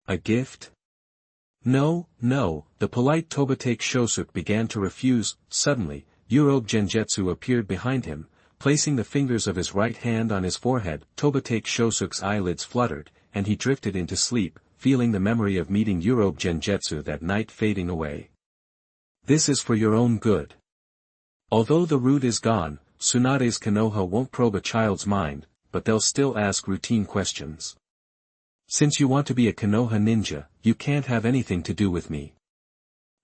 A gift? No, the polite Tobitake Shosuke began to refuse. Suddenly, Yuro Gengetsu appeared behind him, placing the fingers of his right hand on his forehead. Tobitake Shosuke's eyelids fluttered, and he drifted into sleep, feeling the memory of meeting Yuro Gengetsu that night fading away. This is for your own good. Although the Root is gone, Tsunade's Konoha won't probe a child's mind, but they'll still ask routine questions. Since you want to be a Konoha ninja, you can't have anything to do with me.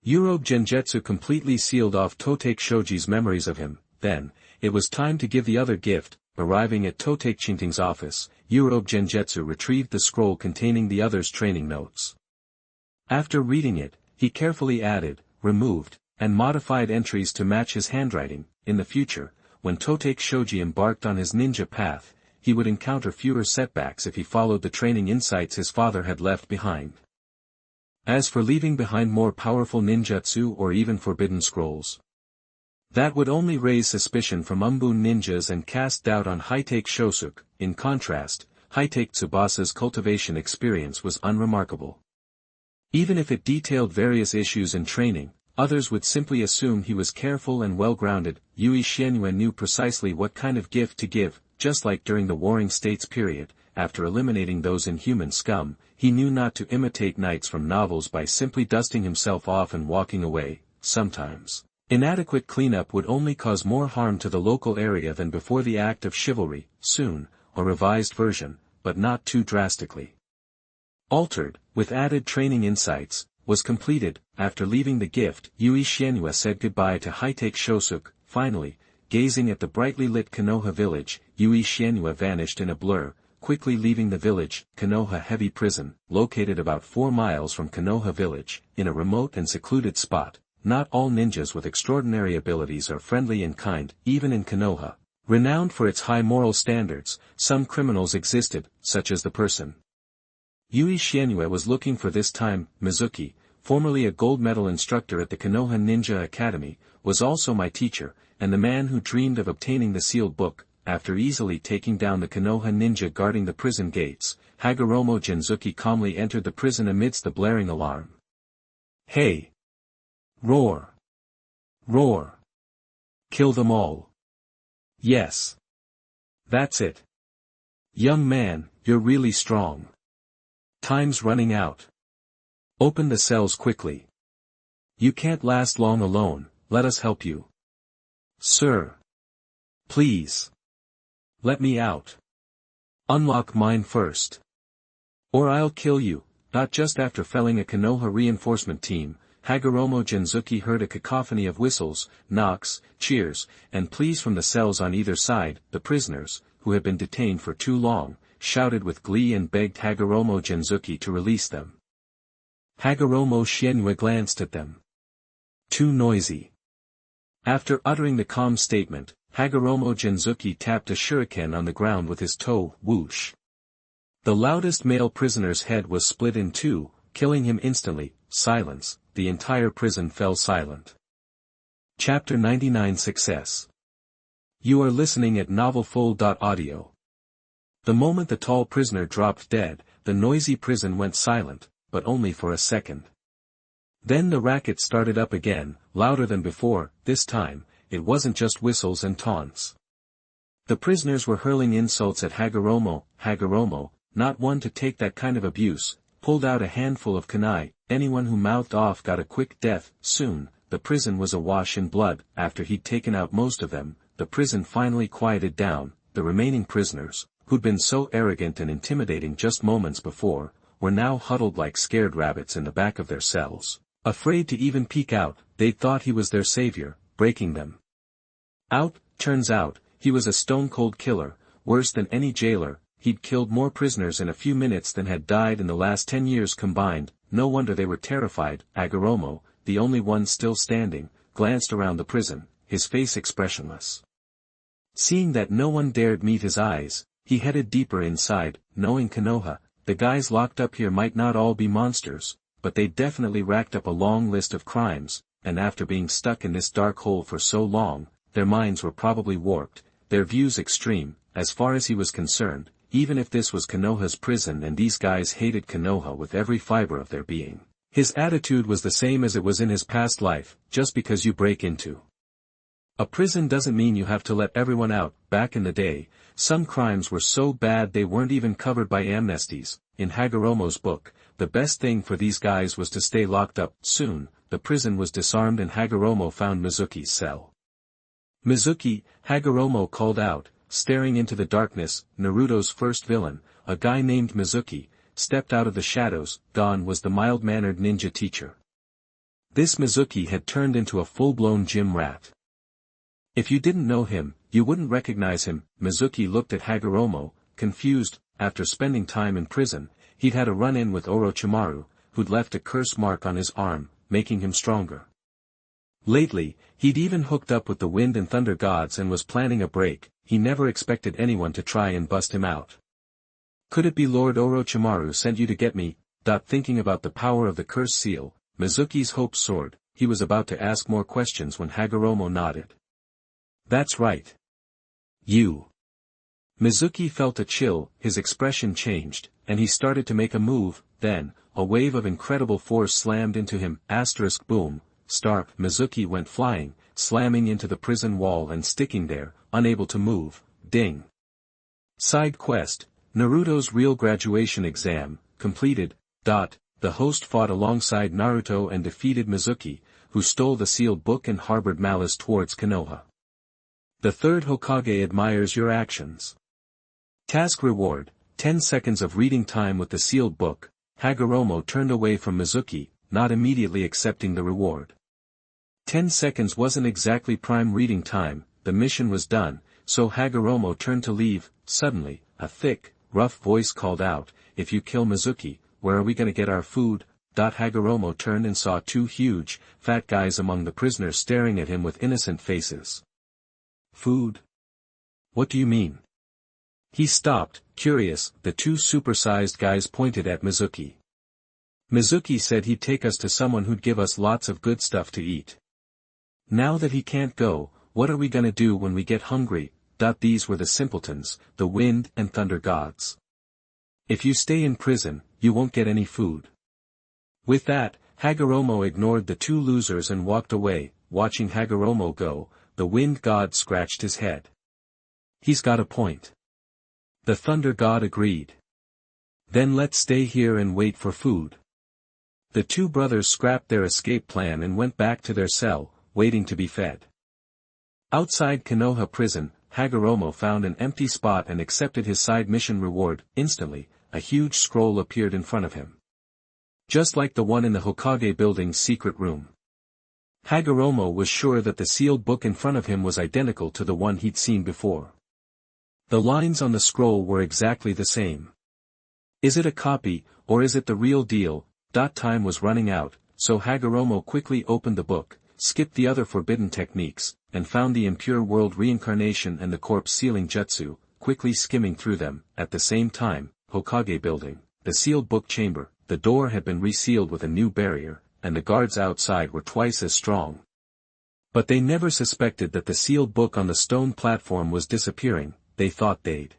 Yuro Gengetsu completely sealed off Totake Shoji's memories of him. Then, it was time to give the other gift. Arriving at Totake Qingting's office, Yuro Gengetsu retrieved the scroll containing the other's training notes. After reading it, he carefully added, removed, and modified entries to match his handwriting. In the future, when Totake Shoji embarked on his ninja path, he would encounter fewer setbacks if he followed the training insights his father had left behind. As for leaving behind more powerful ninjutsu or even forbidden scrolls, that would only raise suspicion from Umbun ninjas and cast doubt on Hitake Shosuke. In contrast, Hitake Tsubasa's cultivation experience was unremarkable. Even if it detailed various issues in training, others would simply assume he was careful and well-grounded. Yui Xianyue knew precisely what kind of gift to give. Just like during the Warring States period, after eliminating those inhuman scum, he knew not to imitate knights from novels by simply dusting himself off and walking away. Sometimes, inadequate cleanup would only cause more harm to the local area than before. The act of chivalry, soon, a revised version, but not too drastically altered, with added training insights, was completed. After leaving the gift, Yui Xianhua said goodbye to Hightake Shosuk. Finally, gazing at the brightly lit Konoha village, Yui Xianhua vanished in a blur, quickly leaving the village. Konoha Heavy Prison, located about 4 miles from Konoha village, in a remote and secluded spot. Not all ninjas with extraordinary abilities are friendly and kind. Even in Konoha, renowned for its high moral standards, some criminals existed, such as the person Yui Xianhua was looking for this time. Mizuki, formerly a gold medal instructor at the Konoha Ninja Academy, was also my teacher, and the man who dreamed of obtaining the sealed book. After easily taking down the Konoha ninja guarding the prison gates, Hagoromo Genzuki calmly entered the prison amidst the blaring alarm. Hey! Roar! Roar! Kill them all! Yes! That's it! Young man, you're really strong. Time's running out. Open the cells quickly. You can't last long alone, let us help you. Sir. Please. Let me out. Unlock mine first. Or I'll kill you. Not just after felling a Konoha reinforcement team, Hagoromo Genzuki heard a cacophony of whistles, knocks, cheers, and pleas from the cells on either side. The prisoners, who had been detained for too long, shouted with glee and begged Hagoromo Genzuki to release them. Hagoromo Xianhua glanced at them. Too noisy. After uttering the calm statement, Hagoromo Genzuki tapped a shuriken on the ground with his toe. Whoosh. The loudest male prisoner's head was split in two, killing him instantly. Silence. The entire prison fell silent. Chapter 99 Success. You are listening at novelfull.audio. The moment the tall prisoner dropped dead, the noisy prison went silent, but only for a second. Then the racket started up again, louder than before. This time, it wasn't just whistles and taunts. The prisoners were hurling insults at Hagoromo. Hagoromo, not one to take that kind of abuse, pulled out a handful of kunai. Anyone who mouthed off got a quick death. Soon, the prison was awash in blood. After he'd taken out most of them, the prison finally quieted down. The remaining prisoners, who'd been so arrogant and intimidating just moments before, were now huddled like scared rabbits in the back of their cells, afraid to even peek out. They'd thought he was their savior, breaking them out. Turns out, he was a stone-cold killer, worse than any jailer. He'd killed more prisoners in a few minutes than had died in the last 10 years combined. No wonder they were terrified. Hagoromo, the only one still standing, glanced around the prison, his face expressionless. Seeing that no one dared meet his eyes, he headed deeper inside. Knowing Konoha, the guys locked up here might not all be monsters, but they definitely racked up a long list of crimes, and after being stuck in this dark hole for so long, their minds were probably warped, their views extreme. As far as he was concerned, even if this was Konoha's prison and these guys hated Konoha with every fiber of their being, his attitude was the same as it was in his past life. Just because you break into a prison doesn't mean you have to let everyone out. Back in the day, some crimes were so bad they weren't even covered by amnesties. In Hagoromo's book, the best thing for these guys was to stay locked up. Soon, the prison was disarmed and Hagoromo found Mizuki's cell. Mizuki, Hagoromo called out, staring into the darkness. Naruto's first villain, a guy named Mizuki, stepped out of the shadows. Gon was the mild-mannered ninja teacher. This Mizuki had turned into a full-blown gym rat. If you didn't know him, you wouldn't recognize him. Mizuki looked at Hagoromo, confused. After spending time in prison, he'd had a run-in with Orochimaru, who'd left a curse mark on his arm, making him stronger. Lately, he'd even hooked up with the wind and thunder gods and was planning a break. He never expected anyone to try and bust him out. Could it be Lord Orochimaru sent you to get me? Thinking about the power of the curse seal, Mizuki's hope soared. He was about to ask more questions when Hagoromo nodded. That's right. You. Mizuki felt a chill, his expression changed, and he started to make a move. Then, a wave of incredible force slammed into him. Boom. Stark. Mizuki went flying, slamming into the prison wall and sticking there, unable to move. Ding. Side quest. Naruto's real graduation exam, completed. The host fought alongside Naruto and defeated Mizuki, who stole the sealed book and harbored malice towards Konoha. The third Hokage admires your actions. Task reward, 10 seconds of reading time with the sealed book. Hagoromo turned away from Mizuki, not immediately accepting the reward. 10 seconds wasn't exactly prime reading time, the mission was done, so Hagoromo turned to leave. Suddenly, a thick, rough voice called out, "If you kill Mizuki, where are we gonna get our food?" Hagoromo turned and saw two huge, fat guys among the prisoners staring at him with innocent faces. Food? What do you mean? He stopped, curious. The two supersized guys pointed at Mizuki. Mizuki said he'd take us to someone who'd give us lots of good stuff to eat. Now that he can't go, what are we gonna do when we get hungry? These were the simpletons, the wind and thunder gods. If you stay in prison, you won't get any food. With that, Hagoromo ignored the two losers and walked away. Watching Hagoromo go, the wind god scratched his head. He's got a point. The thunder god agreed. Then let's stay here and wait for food. The two brothers scrapped their escape plan and went back to their cell, waiting to be fed. Outside Konoha prison, Hagoromo found an empty spot and accepted his side mission reward. Instantly, a huge scroll appeared in front of him. Just like the one in the Hokage building's secret room. Hagoromo was sure that the sealed book in front of him was identical to the one he'd seen before. The lines on the scroll were exactly the same. Is it a copy, or is it the real deal? Time was running out, so Hagoromo quickly opened the book, skipped the other forbidden techniques, and found the impure world reincarnation and the corpse sealing jutsu, quickly skimming through them. At the same time, Hokage building, the sealed book chamber, the door had been resealed with a new barrier, and the guards outside were twice as strong. But they never suspected that the sealed book on the stone platform was disappearing. They thought they'd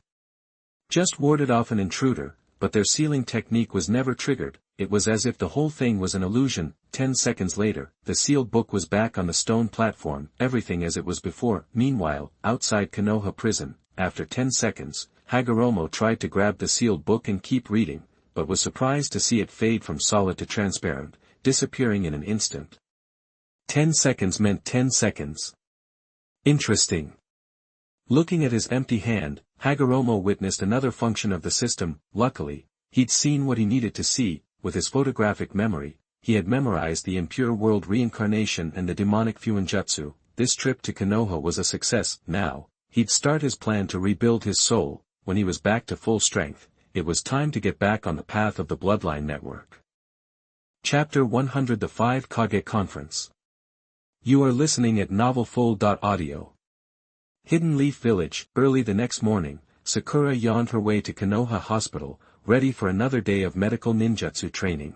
just warded off an intruder, but their sealing technique was never triggered. It was as if the whole thing was an illusion. 10 seconds later, the sealed book was back on the stone platform, everything as it was before. Meanwhile, outside Konoha prison, after 10 seconds, Hagoromo tried to grab the sealed book and keep reading, but was surprised to see it fade from solid to transparent, disappearing in an instant. 10 seconds meant 10 seconds. Interesting. Looking at his empty hand, Hagoromo witnessed another function of the system. Luckily, he'd seen what he needed to see. With his photographic memory, he had memorized the impure world reincarnation and the demonic Fuinjutsu. This trip to Konoha was a success. Now, he'd start his plan to rebuild his soul. When he was back to full strength, it was time to get back on the path of the Bloodline Network. Chapter 100: The 5 Kage Conference. You are listening at novelfull.audio. Hidden Leaf Village. Early the next morning, Sakura yawned her way to Konoha Hospital, ready for another day of medical ninjutsu training.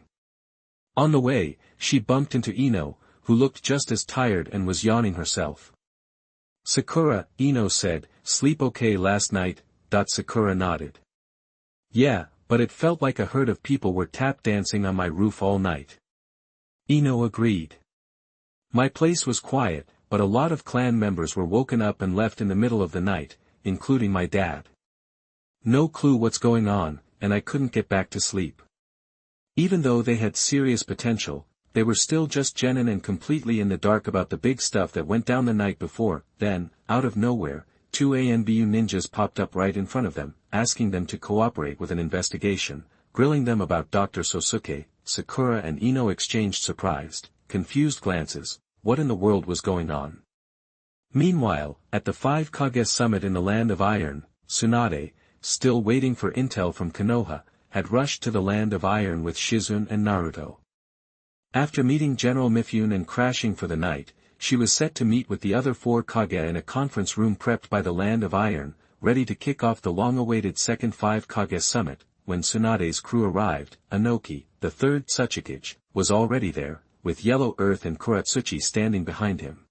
On the way, she bumped into Ino, who looked just as tired and was yawning herself. "Sakura," Ino said, "sleep okay last night?" Sakura nodded. "Yeah, but it felt like a herd of people were tap dancing on my roof all night." Ino agreed. "My place was quiet, but a lot of clan members were woken up and left in the middle of the night, including my dad. No clue what's going on, and I couldn't get back to sleep." Even though they had serious potential, they were still just genin and completely in the dark about the big stuff that went down the night before. Then, out of nowhere, 2 ANBU ninjas popped up right in front of them, asking them to cooperate with an investigation, grilling them about Dr. Sosuke. Sakura and Ino exchanged surprised, confused glances. What in the world was going on? Meanwhile, at the 5 Kages summit in the Land of Iron, Tsunade, still waiting for intel from Konoha, had rushed to the Land of Iron with Shizune and Naruto. After meeting General Mifune and crashing for the night, she was set to meet with the other 4 Kage in a conference room prepped by the Land of Iron, ready to kick off the long-awaited second 5 Kage summit. When Tsunade's crew arrived, Inoki, the third Tsuchikage, was already there, with Yellow Earth and Kuratsuchi standing behind him.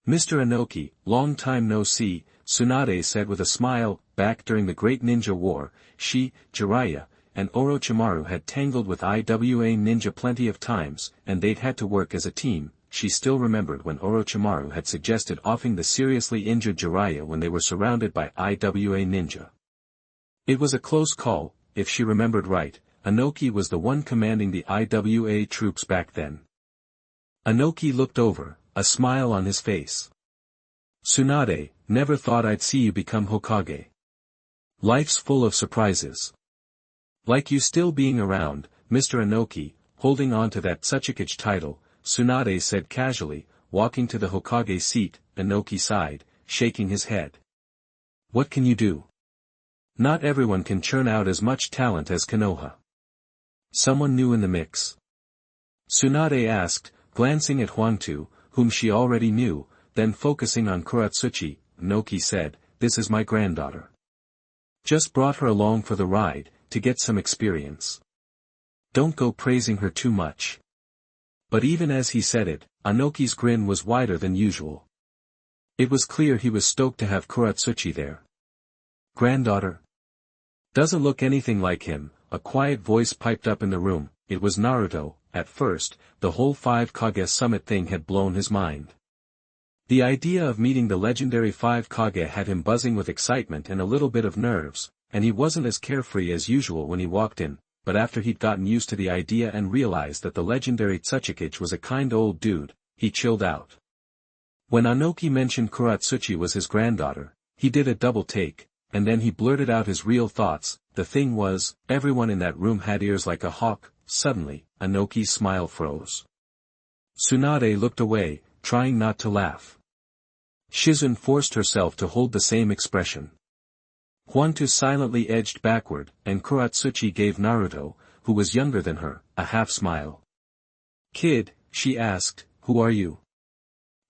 "Mr. Inoki, long time no see," Tsunade said with a smile. Back during the Great Ninja War, she, Jiraiya, and Orochimaru had tangled with IWA Ninja plenty of times, and they'd had to work as a team. She still remembered when Orochimaru had suggested offing the seriously injured Jiraiya when they were surrounded by IWA Ninja. It was a close call. If she remembered right, Anoki was the one commanding the IWA troops back then. Anoki looked over, a smile on his face. Tsunade, never thought I'd see you become Hokage. Life's full of surprises. Like you still being around, Mr. Anoki, holding on to that Tsuchikage title, Tsunade said casually, walking to the Hokage seat. Anoki sighed, shaking his head. What can you do? Not everyone can churn out as much talent as Konoha. Someone new in the mix? Tsunade asked, glancing at Hwangtu, whom she already knew, then focusing on Kuratsuchi. Anoki said, this is my granddaughter. Just brought her along for the ride, to get some experience. Don't go praising her too much. But even as he said it, Anoki's grin was wider than usual. It was clear he was stoked to have Kuratsuchi there. Granddaughter? Doesn't look anything like him, a quiet voice piped up in the room. It was Naruto. At first, the whole 5 Kage summit thing had blown his mind. The idea of meeting the legendary 5 Kage had him buzzing with excitement and a little bit of nerves, and he wasn't as carefree as usual when he walked in, but after he'd gotten used to the idea and realized that the legendary Tsuchikage was a kind old dude, he chilled out. When Anoki mentioned Kuratsuchi was his granddaughter, he did a double take, and then he blurted out his real thoughts. The thing was, everyone in that room had ears like a hawk. Suddenly, Anoki's smile froze. Tsunade looked away, trying not to laugh. Shizune forced herself to hold the same expression. Hwangtu silently edged backward, and Kuratsuchi gave Naruto, who was younger than her, a half-smile. Kid, she asked, who are you?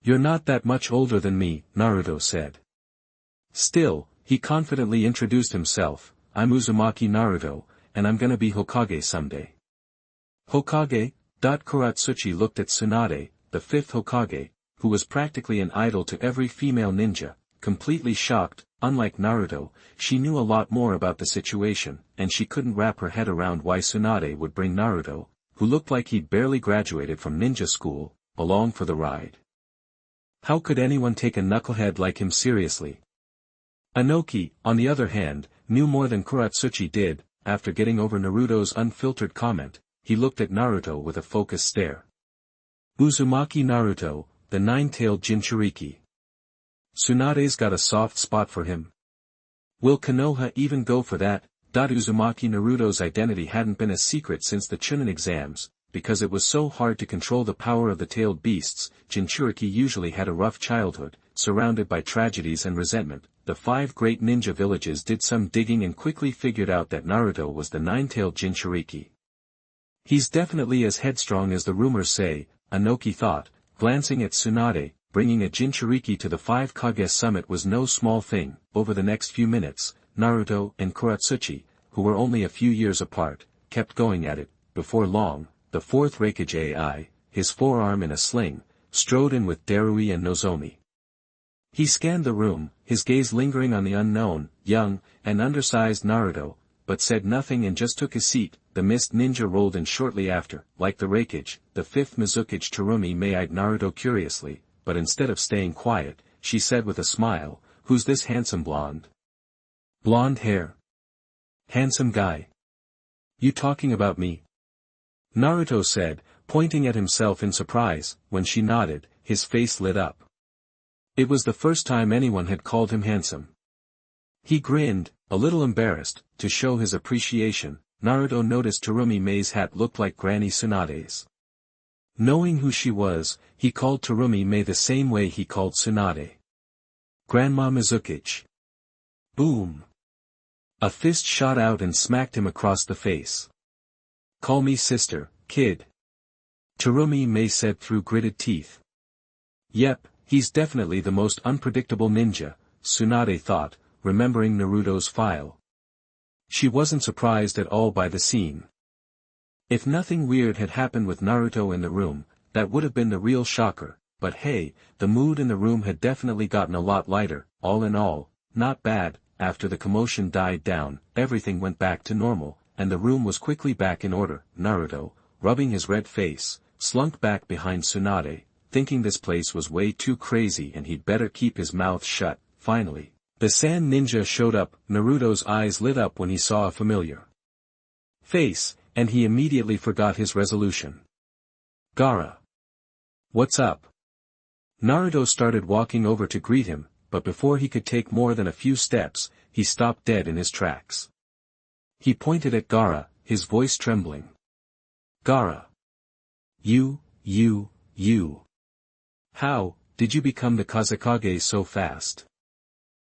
You're not that much older than me, Naruto said. Still, he confidently introduced himself, I'm Uzumaki Naruto, and I'm gonna be Hokage someday. Hokage? Kuratsuchi looked at Tsunade, the 5th Hokage, who was practically an idol to every female ninja, completely shocked. Unlike Naruto, she knew a lot more about the situation, and she couldn't wrap her head around why Tsunade would bring Naruto, who looked like he'd barely graduated from ninja school, along for the ride. How could anyone take a knucklehead like him seriously? Anoki, on the other hand, knew more than Kuratsuchi did. After getting over Naruto's unfiltered comment, he looked at Naruto with a focused stare. Uzumaki Naruto, the 9-tailed Jinchuriki. Tsunade's got a soft spot for him. Will Konoha even go for that? Uzumaki Naruto's identity hadn't been a secret since the Chunin exams, because it was so hard to control the power of the tailed beasts. Jinchuriki usually had a rough childhood, surrounded by tragedies and resentment. The 5 great ninja villages did some digging and quickly figured out that Naruto was the 9-tailed Jinchuriki. He's definitely as headstrong as the rumors say, Anoki thought, glancing at Tsunade. Bringing a Jinchuriki to the 5 Kage summit was no small thing. Over the next few minutes, Naruto and Kuratsuchi, who were only a few years apart, kept going at it. Before long, the 4th Raikage AI, his forearm in a sling, strode in with Darui and Nozomi. He scanned the room, his gaze lingering on the unknown, young, and undersized Naruto, but said nothing and just took his seat. The mist ninja rolled in shortly after. Like the Raikage, the 5th Mizukage Terumi eyed Naruto curiously, but instead of staying quiet, she said with a smile, who's this handsome blonde? Blonde hair. Handsome guy. You talking about me? Naruto said, pointing at himself in surprise. When she nodded, his face lit up. It was the first time anyone had called him handsome. He grinned, a little embarrassed, to show his appreciation. Naruto noticed Terumi Mei's hat looked like Granny Tsunade's. Knowing who she was, he called Terumi Mei the same way he called Tsunade. Grandma Mizukage. Boom. A fist shot out and smacked him across the face. Call me sister, kid. Terumi Mei said through gritted teeth. Yep, he's definitely the most unpredictable ninja, Tsunade thought, remembering Naruto's file. She wasn't surprised at all by the scene. If nothing weird had happened with Naruto in the room, that would have been the real shocker, but hey, the mood in the room had definitely gotten a lot lighter. All in all, not bad. After the commotion died down, everything went back to normal, and the room was quickly back in order. Naruto, rubbing his red face, slunk back behind Tsunade, thinking this place was way too crazy and he'd better keep his mouth shut. Finally, The sand ninja showed up. Naruto's eyes lit up when he saw a familiar face, and he immediately forgot his resolution. Gaara. What's up? Naruto started walking over to greet him, but before he could take more than a few steps, he stopped dead in his tracks. He pointed at Gaara, his voice trembling. Gaara. You. How, did you become the Kazekage so fast?